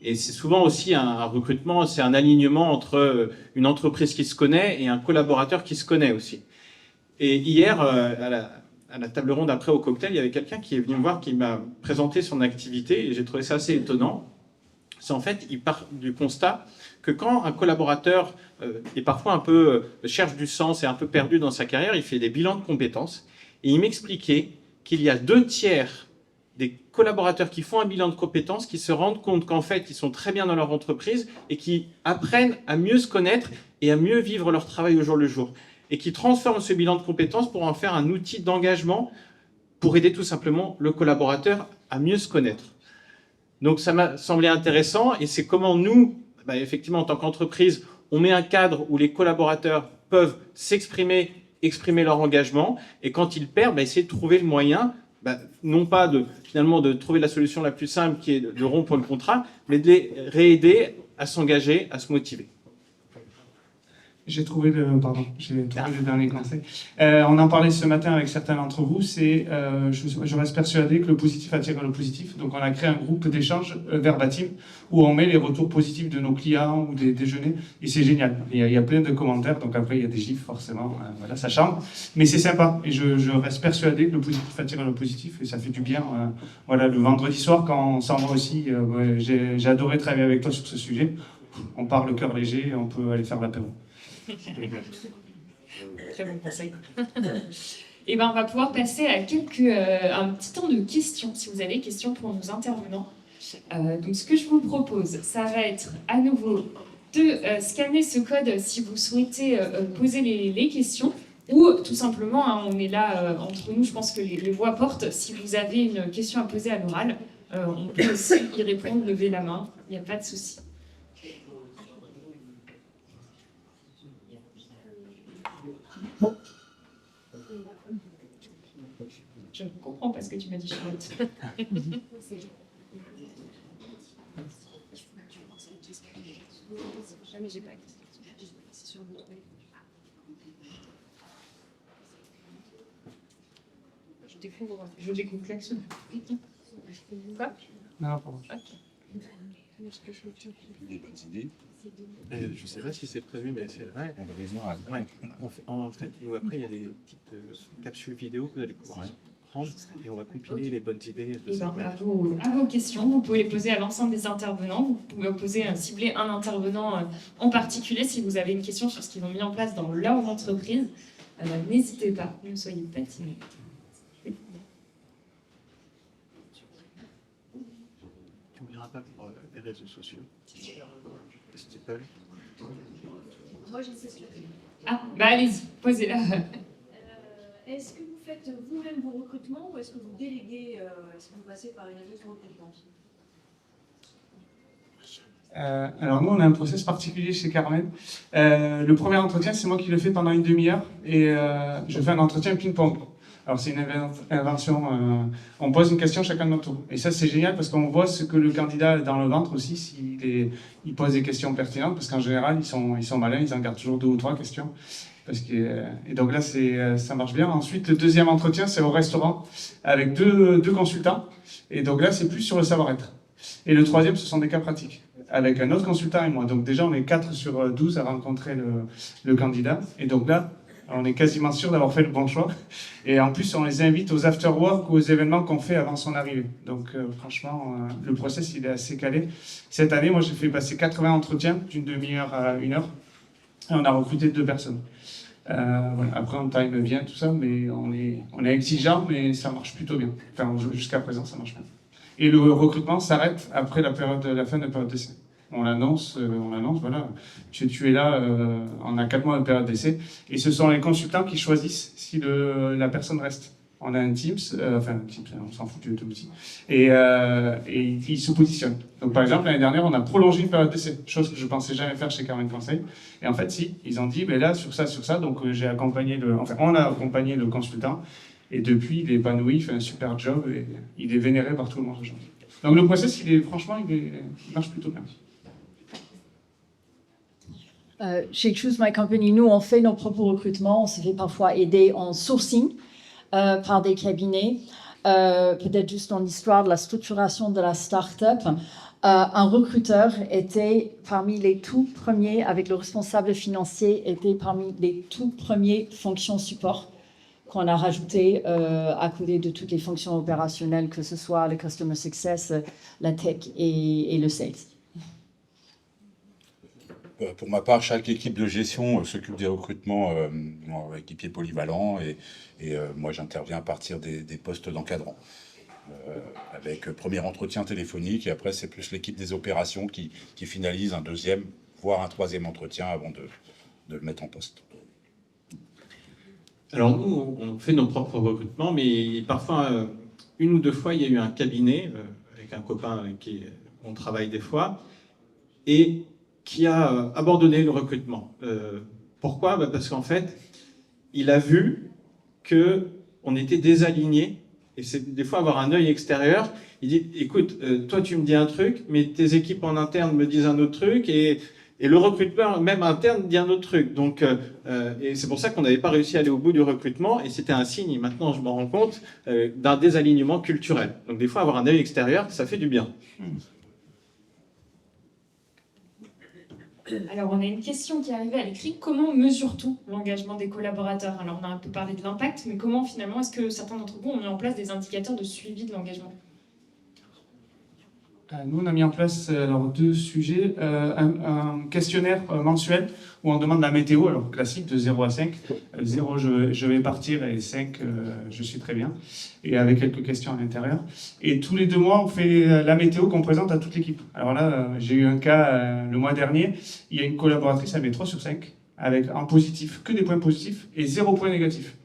Et c'est souvent aussi un recrutement, c'est un alignement entre une entreprise qui se connaît et un collaborateur qui se connaît aussi. Et hier, à la table ronde après au cocktail, il y avait quelqu'un qui est venu me voir, qui m'a présenté son activité et j'ai trouvé ça assez étonnant. C'est en fait, il part du constat que quand un collaborateur est parfois un peu cherche du sens et un peu perdu dans sa carrière, il fait des bilans de compétences. Et il m'expliquait qu'il y a 2 tiers des collaborateurs qui font un bilan de compétences qui se rendent compte qu'en fait, ils sont très bien dans leur entreprise et qui apprennent à mieux se connaître et à mieux vivre leur travail au jour le jour. Et qui transforment ce bilan de compétences pour en faire un outil d'engagement pour aider tout simplement le collaborateur à mieux se connaître. Donc ça m'a semblé intéressant et c'est comment nous, effectivement en tant qu'entreprise, on met un cadre où les collaborateurs peuvent s'exprimer, exprimer leur engagement et quand ils perdent, essayer de trouver le moyen, non pas finalement de trouver la solution la plus simple qui est de rompre le contrat, mais de les réaider à s'engager, à se motiver. J'ai trouvé le dernier conseil. On en parlait ce matin avec certains d'entre vous. Je reste persuadé que le positif attire le positif. Donc, on a créé un groupe d'échange verbatim où on met les retours positifs de nos clients ou des déjeuners. Et c'est génial. Il y a plein de commentaires. Donc, après, il y a des gifs, forcément. Voilà, ça change. Mais c'est sympa. Et je reste persuadé que le positif attire le positif. Et ça fait du bien. Voilà, le vendredi soir, quand on s'en va aussi, j'ai adoré travailler avec toi sur ce sujet. On part le cœur léger, on peut aller faire l'apéro. Très bon conseil. Et ben, on va pouvoir passer à un petit temps de questions, si vous avez des questions pour nos intervenants. Donc, ce que je vous propose, ça va être à nouveau de scanner ce code si vous souhaitez poser les questions, ou tout simplement, hein, on est là entre nous, je pense que les voix portent. Si vous avez une question à poser à l'oral, on peut aussi y répondre, lever la main, il n'y a pas de souci. Je ne comprends pas ce que tu m'as dit, Charlotte. Jamais j'ai pas. Je découvre l'action. Quoi? Non, pardon. Des bonnes idées. Je ne sais pas si c'est prévu, mais c'est vrai. On va les voir. Ouais. En fait, après, il y a des petites capsules vidéo que vous allez pouvoir prendre et on va compiler les bonnes idées. Et ben, à vos questions, vous pouvez les poser à l'ensemble des intervenants. Vous pouvez cibler un intervenant en particulier si vous avez une question sur ce qu'ils ont mis en place dans leur entreprise. N'hésitez pas, ne soyez pas timide. Tu n'oublieras pas pour les réseaux sociaux. Stipple. Moi, je sais ce que je fais. Ah, bah allez-y, posez-la. Est-ce que vous faites vous-même vos recrutements ou est-ce que vous déléguez, est-ce que vous passez par une agence de recrutement? Alors nous, on a un process particulier chez Carmen. Le premier entretien, c'est moi qui le fais pendant une demi-heure et je fais un entretien ping-pong. Alors c'est une invention, on pose une question chacun de notre tour. Et ça c'est génial parce qu'on voit ce que le candidat a dans le ventre aussi, s'il pose des questions pertinentes, parce qu'en général ils sont malins, ils en gardent toujours 2 ou 3 questions. Et donc là ça marche bien. Ensuite le deuxième entretien c'est au restaurant avec deux consultants. Et donc là c'est plus sur le savoir-être. Et le troisième ce sont des cas pratiques, avec un autre consultant et moi. Donc déjà on est 4 sur 12 à rencontrer le candidat. Et donc là, on est quasiment sûr d'avoir fait le bon choix. Et en plus, on les invite aux after-work ou aux événements qu'on fait avant son arrivée. Donc franchement, le process, il est assez calé. Cette année, moi, j'ai fait passer 80 entretiens d'une demi-heure à 1 heure. Et on a recruté 2 personnes. Voilà. Après, on time bien, tout ça, mais on est exigeant, mais ça marche plutôt bien. Enfin, jusqu'à présent, ça marche bien. Et le recrutement s'arrête après la fin de la période d'essai. On l'annonce, voilà, tu es là, on a 4 mois de période d'essai, et ce sont les consultants qui choisissent si la personne reste. On a un Teams, on s'en fout de l'outil, et ils se positionnent. Donc par exemple, l'année dernière, on a prolongé une période d'essai, chose que je pensais jamais faire chez Carmen Conseil, et en fait, si, ils ont dit, mais là, sur ça, donc on a accompagné le consultant, et depuis, il est épanoui, il fait un super job, et il est vénéré par tout le monde aujourd'hui. Donc le process, il marche plutôt bien. Chez Choose My Company, nous, on fait nos propres recrutements. On se fait parfois aider en sourcing par des cabinets. Peut-être juste dans l'histoire de la structuration de la start-up, un recruteur était parmi les tout premiers, avec le responsable financier, était parmi les tout premiers fonctions support qu'on a rajouté à côté de toutes les fonctions opérationnelles, que ce soit le customer success, la tech et le sales. Pour ma part, chaque équipe de gestion s'occupe des recrutements équipiers polyvalents et moi j'interviens à partir des postes d'encadrant. Avec premier entretien téléphonique et après c'est plus l'équipe des opérations qui finalise un deuxième, voire un troisième entretien avant de le mettre en poste. Alors nous, on fait nos propres recrutements, mais parfois, 1 ou 2 fois, il y a eu un cabinet avec un copain avec qui on travaille des fois, et qui a abandonné le recrutement. Pourquoi ? Parce qu'en fait, il a vu qu'on était désalignés, et c'est des fois avoir un œil extérieur. Il dit, écoute, toi tu me dis un truc, mais tes équipes en interne me disent un autre truc, et Et le recruteur, même interne, dit un autre truc. Donc, et c'est pour ça qu'on n'avait pas réussi à aller au bout du recrutement. Et c'était un signe, et maintenant je m'en rends compte, d'un désalignement culturel. Donc des fois, avoir un œil extérieur, ça fait du bien. Alors, on a une question qui est arrivée à l'écrit. Comment mesure-t-on l'engagement des collaborateurs? Alors, on a un peu parlé de l'impact, mais comment finalement est-ce que certains d'entre vous ont mis en place des indicateurs de suivi de l'engagement? Nous, on a mis en place alors, 2 sujets. Un questionnaire mensuel où on demande la météo, alors classique, de 0 à 5. 0, je vais partir, et 5, je suis très bien. Et avec quelques questions à l'intérieur. Et tous les 2 mois, on fait la météo qu'on présente à toute l'équipe. Alors là, j'ai eu un cas le mois dernier. Il y a une collaboratrice, elle met 3 sur 5, avec en positif, que des points positifs, et 0 point négatif.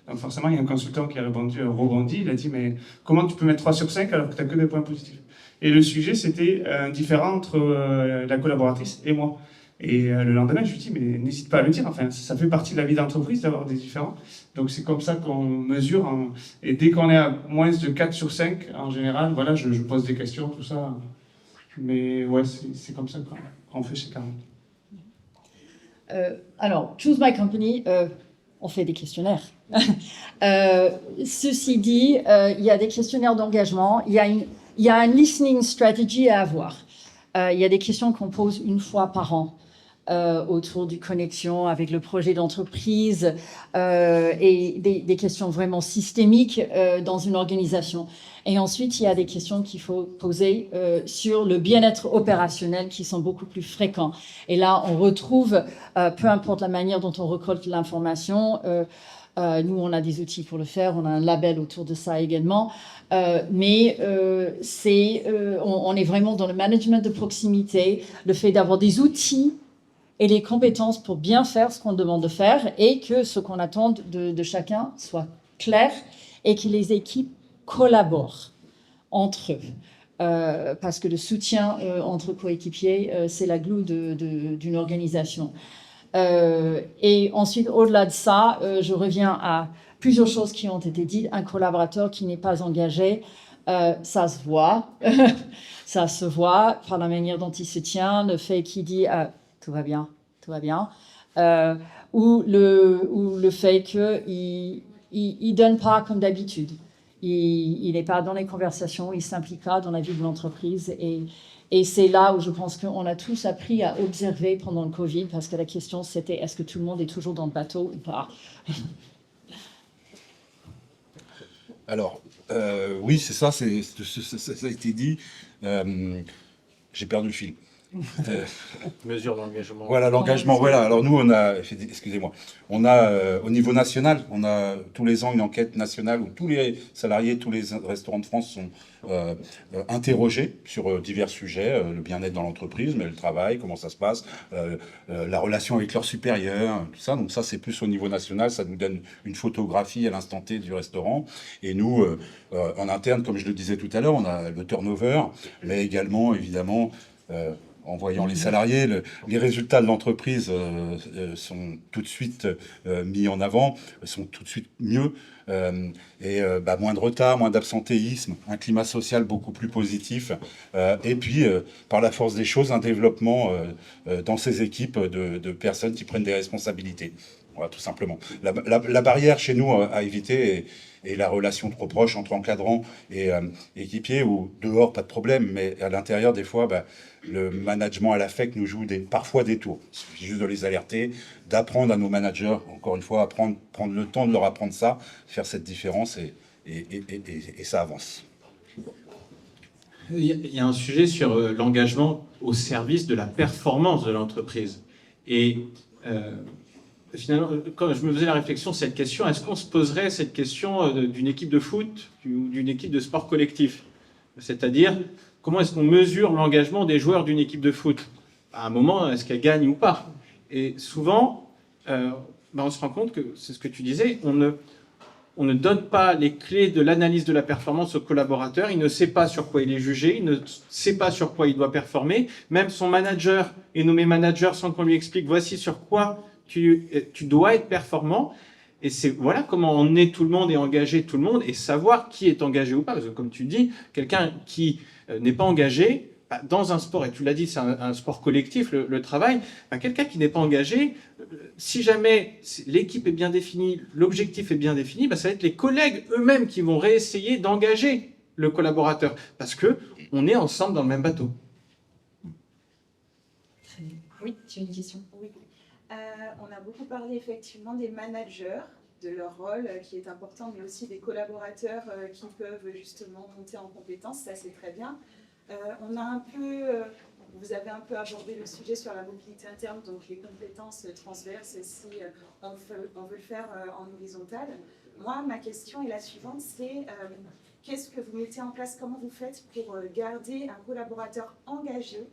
Donc forcément, il y a un consultant qui a rebondi, il a dit, mais comment tu peux mettre 3 sur 5 alors que tu n'as que des points positifs? Et le sujet, c'était un différend entre la collaboratrice et moi. Et le lendemain, je lui dis, mais n'hésite pas à le dire, enfin, ça fait partie de la vie d'entreprise d'avoir des différends. Donc c'est comme ça qu'on mesure. Et dès qu'on est à moins de 4 sur 5, en général, voilà, je pose des questions, tout ça. Mais ouais, c'est comme ça qu'on fait chez Carmen. Alors, Choose My Company, on fait des questionnaires. Ceci dit, il y a des questionnaires d'engagement, il y a un listening strategy à avoir. Il y a des questions qu'on pose une fois par an autour du connexion avec le projet d'entreprise et des questions vraiment systémiques dans une organisation. Et ensuite, il y a des questions qu'il faut poser sur le bien-être opérationnel qui sont beaucoup plus fréquents. Et là, on retrouve, peu importe la manière dont on récolte l'information, nous, on a des outils pour le faire, on a un label autour de ça également. Mais on est vraiment dans le management de proximité, le fait d'avoir des outils et les compétences pour bien faire ce qu'on demande de faire et que ce qu'on attend de chacun soit clair et que les équipes collaborent entre eux. Parce que le soutien entre coéquipiers, c'est la glue d'une organisation. Et ensuite, au-delà de ça, je reviens à plusieurs choses qui ont été dites. Un collaborateur qui n'est pas engagé, ça se voit. Ça se voit par la manière dont il se tient, le fait qu'il dit tout va bien, tout va bien. Ou le fait qu'il ne donne pas comme d'habitude. Il n'est pas dans les conversations, il ne s'implique pas dans la vie de l'entreprise. Et c'est là où je pense qu'on a tous appris à observer pendant le Covid, parce que la question c'était est-ce que tout le monde est toujours dans le bateau ou pas? Alors, oui, c'est ça, ça a été dit. J'ai perdu le fil. Mesure l'engagement. Voilà, l'engagement, voilà. Alors nous, on a, excusez-moi, on a au niveau national, on a tous les ans une enquête nationale où tous les salariés, tous les restaurants de France sont interrogés sur divers sujets, le bien-être dans l'entreprise, mais le travail, comment ça se passe, la relation avec leurs supérieurs, tout ça. Donc ça, c'est plus au niveau national, ça nous donne une photographie à l'instant T du restaurant. Et nous, en interne, comme je le disais tout à l'heure, on a le turnover, mais également, évidemment, en voyant les salariés, les résultats de l'entreprise sont tout de suite mis en avant, sont tout de suite mieux. Moins de retard, moins d'absentéisme, un climat social beaucoup plus positif. Et puis, par la force des choses, un développement dans ces équipes de personnes qui prennent des responsabilités. Voilà, tout simplement. La barrière chez nous à éviter est la relation trop proche entre encadrants et équipiers, où dehors, pas de problème, mais à l'intérieur, des fois, le management à l'affect nous joue parfois des tours. Il suffit juste de les alerter, d'apprendre à nos managers, encore une fois, prendre le temps de leur apprendre ça, faire cette différence, et ça avance. Il y a un sujet sur l'engagement au service de la performance de l'entreprise. Et finalement, quand je me faisais la réflexion, cette question, est-ce qu'on se poserait cette question d'une équipe de foot ou d'une équipe de sport collectif? C'est-à-dire, comment est-ce qu'on mesure l'engagement des joueurs d'une équipe de foot? À un moment, est-ce qu'elle gagne ou pas? Et souvent, on se rend compte que, c'est ce que tu disais, on ne donne pas les clés de l'analyse de la performance au collaborateur. Il ne sait pas sur quoi il est jugé, il ne sait pas sur quoi il doit performer. Même son manager est nommé manager sans qu'on lui explique voici sur quoi tu dois être performant. Et c'est voilà comment emmener tout le monde et engager tout le monde et savoir qui est engagé ou pas. Parce que comme tu dis, quelqu'un qui n'est pas engagé, dans un sport, et tu l'as dit, c'est un sport collectif, le travail, quelqu'un qui n'est pas engagé, si jamais l'équipe est bien définie, l'objectif est bien défini, ça va être les collègues eux-mêmes qui vont réessayer d'engager le collaborateur, parce qu'on est ensemble dans le même bateau. Oui, tu as une question? Oui. On a beaucoup parlé effectivement des managers, de leur rôle qui est important, mais aussi des collaborateurs qui peuvent justement monter en compétences, ça c'est très bien. Vous avez un peu abordé le sujet sur la mobilité interne, donc les compétences transverses, si on veut le faire en horizontal. Moi, ma question est la suivante, c'est qu'est-ce que vous mettez en place, comment vous faites pour garder un collaborateur engagé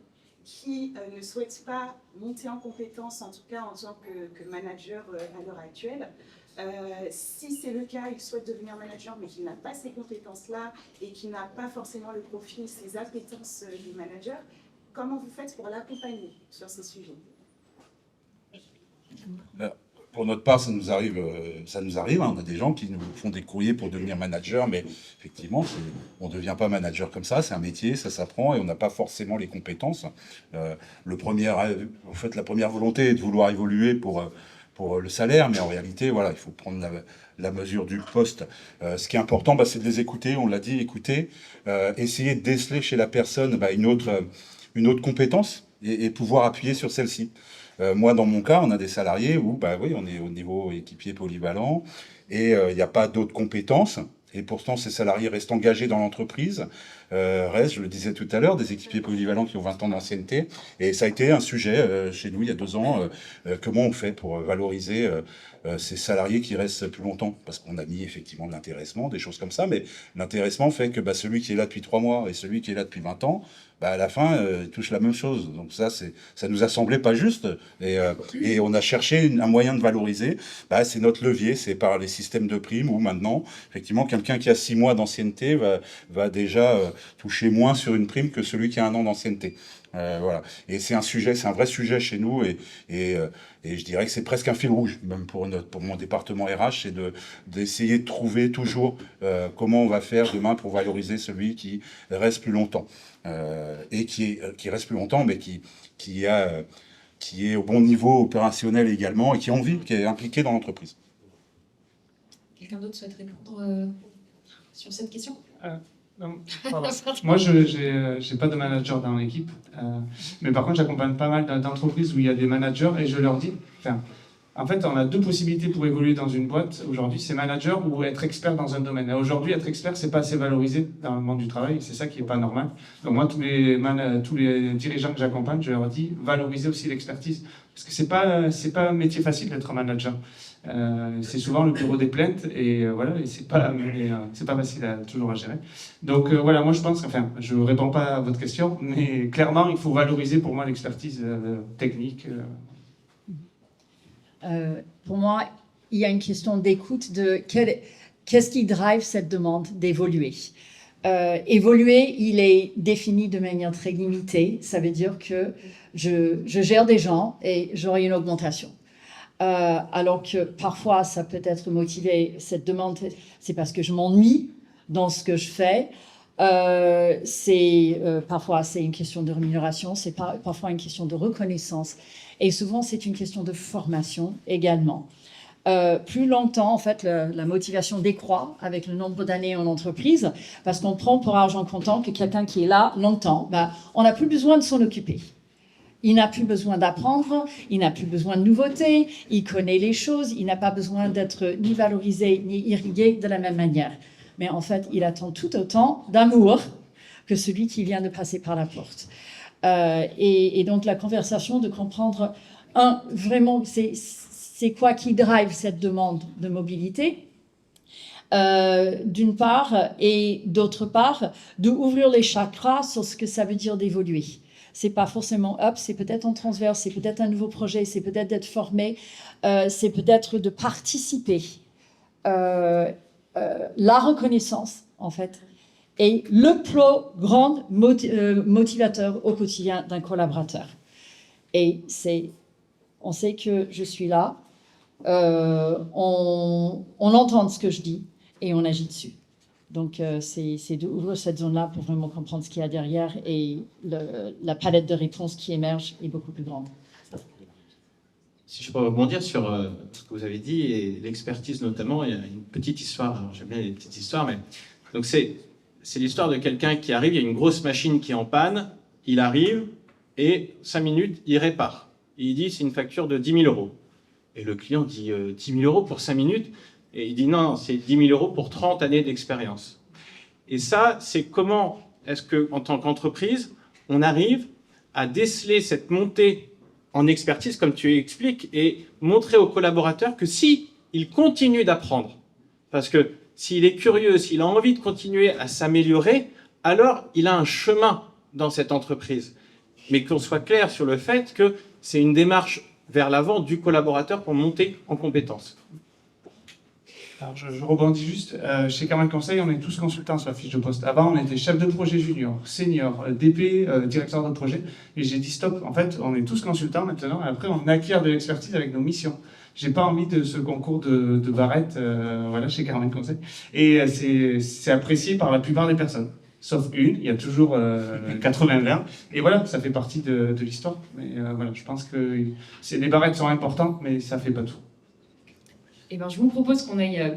qui ne souhaite pas monter en compétences, en tout cas en tant que manager à l'heure actuelle. Si c'est le cas, il souhaite devenir manager, mais qu'il n'a pas ces compétences-là et qu'il n'a pas forcément le profil, ces appétences du manager, comment vous faites pour l'accompagner sur ces sujets? Pour notre part, ça nous arrive. On a des gens qui nous font des courriers pour devenir manager, mais effectivement, on ne devient pas manager comme ça. C'est un métier, ça s'apprend et on n'a pas forcément les compétences. La première volonté est de vouloir évoluer pour le salaire, mais en réalité, voilà, il faut prendre la mesure du poste. Ce qui est important, c'est de les écouter. On l'a dit, écouter, essayer de déceler chez la personne une autre compétence et pouvoir appuyer sur celle-ci. Moi, dans mon cas, on a des salariés où, oui, on est au niveau équipier polyvalent et il n'y a pas d'autres compétences. Et pourtant, ces salariés restent engagés dans l'entreprise. Je le disais tout à l'heure, des équipiers polyvalents qui ont 20 ans d'ancienneté. Et ça a été un sujet chez nous il y a 2 ans. Comment on fait pour valoriser ces salariés qui restent plus longtemps? Parce qu'on a mis effectivement de l'intéressement, des choses comme ça. Mais l'intéressement fait que celui qui est là depuis 3 mois et celui qui est là depuis 20 ans, à la fin, ils touchent la même chose. Donc ça nous a semblé pas juste. Et on a cherché un moyen de valoriser. C'est notre levier, c'est par les systèmes de primes où maintenant, effectivement, quelqu'un qui a 6 mois d'ancienneté va déjà toucher moins sur une prime que celui qui a 1 an d'ancienneté. Voilà. Et c'est un vrai sujet chez nous et je dirais que c'est presque un fil rouge, même pour mon département RH, c'est d'essayer de trouver toujours comment on va faire demain pour valoriser celui qui reste plus longtemps. Et qui reste plus longtemps, mais qui est au bon niveau opérationnel également et qui est impliqué dans l'entreprise. Quelqu'un d'autre souhaite répondre sur cette question? Moi, je n'ai pas de manager dans l'équipe, mais par contre, j'accompagne pas mal d'entreprises où il y a des managers et je leur dis, en fait, on a 2 possibilités pour évoluer dans une boîte aujourd'hui, c'est manager ou être expert dans un domaine. Et aujourd'hui, être expert, c'est pas assez valorisé dans le monde du travail, c'est ça qui est pas normal. Donc moi, tous les dirigeants que j'accompagne, je leur dis, valorisez aussi l'expertise, parce que c'est pas un métier facile d'être manager. C'est souvent le bureau des plaintes et voilà, et c'est pas facile toujours à gérer. Donc voilà, moi je pense, je réponds pas à votre question, mais clairement, il faut valoriser pour moi l'expertise technique. Pour moi, il y a une question d'écoute de qu'est-ce qui drive cette demande d'évoluer. Évoluer, il est défini de manière très limitée. Ça veut dire que je gère des gens et j'aurai une augmentation. Alors que parfois, ça peut être motivé, cette demande, c'est parce que je m'ennuie dans ce que je fais. Parfois, c'est une question de rémunération, c'est parfois une question de reconnaissance. Et souvent, c'est une question de formation également. Plus longtemps, en fait, la motivation décroît avec le nombre d'années en entreprise, parce qu'on prend pour argent comptant que quelqu'un qui est là longtemps, on n'a plus besoin de s'en occuper. Il n'a plus besoin d'apprendre, il n'a plus besoin de nouveautés, il connaît les choses, il n'a pas besoin d'être ni valorisé ni irrigué de la même manière. Mais en fait, il attend tout autant d'amour que celui qui vient de passer par la porte. Et donc, la conversation de comprendre, vraiment, c'est quoi qui drive cette demande de mobilité, d'une part, et d'autre part, d'ouvrir les chakras sur ce que ça veut dire d'évoluer. C'est pas forcément up, c'est peut-être en transverse, c'est peut-être un nouveau projet, c'est peut-être d'être formé, c'est peut-être de participer. La reconnaissance, en fait, est le plus grand motivateur au quotidien d'un collaborateur. Et on sait que je suis là, on entend ce que je dis et on agit dessus. Donc, c'est d'ouvrir cette zone-là pour vraiment comprendre ce qu'il y a derrière et la palette de réponses qui émerge est beaucoup plus grande. Si je peux rebondir sur ce que vous avez dit et l'expertise notamment, il y a une petite histoire. Alors, j'aime bien les petites histoires, mais donc c'est l'histoire de quelqu'un qui arrive. Il y a une grosse machine qui est en panne. Il arrive et 5 minutes, il répare. Et il dit c'est une facture de 10 000 euros. Et le client dit 10 000 euros pour 5 minutes. Et il dit non, c'est 10 000 euros pour 30 années d'expérience. Et ça, c'est comment est-ce que, en tant qu'entreprise, on arrive à déceler cette montée en expertise, comme tu expliques, et montrer aux collaborateurs que si il continue d'apprendre, parce que s'il est curieux, s'il a envie de continuer à s'améliorer, alors il a un chemin dans cette entreprise. Mais qu'on soit clair sur le fait que c'est une démarche vers l'avant du collaborateur pour monter en compétences. Alors, je rebondis juste. Chez Carmen Conseil, on est tous consultants sur la fiche de poste. Avant, on était chef de projet junior, senior, DP, directeur de projet. Et j'ai dit stop. En fait, on est tous consultants maintenant. Et après, on acquiert de l'expertise avec nos missions. J'ai pas envie de ce concours de barrette, voilà, chez Carmen Conseil. Et c'est apprécié par la plupart des personnes. Sauf une, il y a toujours 80-20. Et voilà, ça fait partie de l'histoire. Mais voilà, je pense que les barrettes sont importantes, mais ça fait pas tout. Eh ben, je vous propose qu'on aille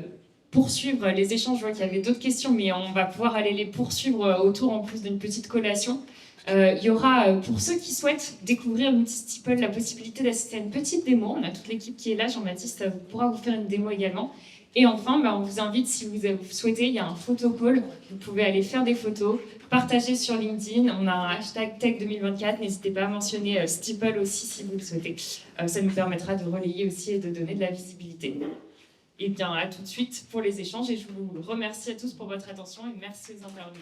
poursuivre les échanges. Je vois qu'il y avait d'autres questions, mais on va pouvoir aller les poursuivre autour en plus d'une petite collation. Il y aura, pour ceux qui souhaitent découvrir l'outil Steeple, la possibilité d'assister à une petite démo. On a toute l'équipe qui est là. Jean-Baptiste pourra vous faire une démo également. Et enfin, on vous invite, si vous souhaitez, il y a un photo call. Vous pouvez aller faire des photos, partager sur LinkedIn. On a un hashtag Tech 2024. N'hésitez pas à mentionner Steeple aussi si vous le souhaitez. Ça nous permettra de relayer aussi et de donner de la visibilité. Et bien, à tout de suite pour les échanges. Et je vous remercie à tous pour votre attention et merci aux intervenants.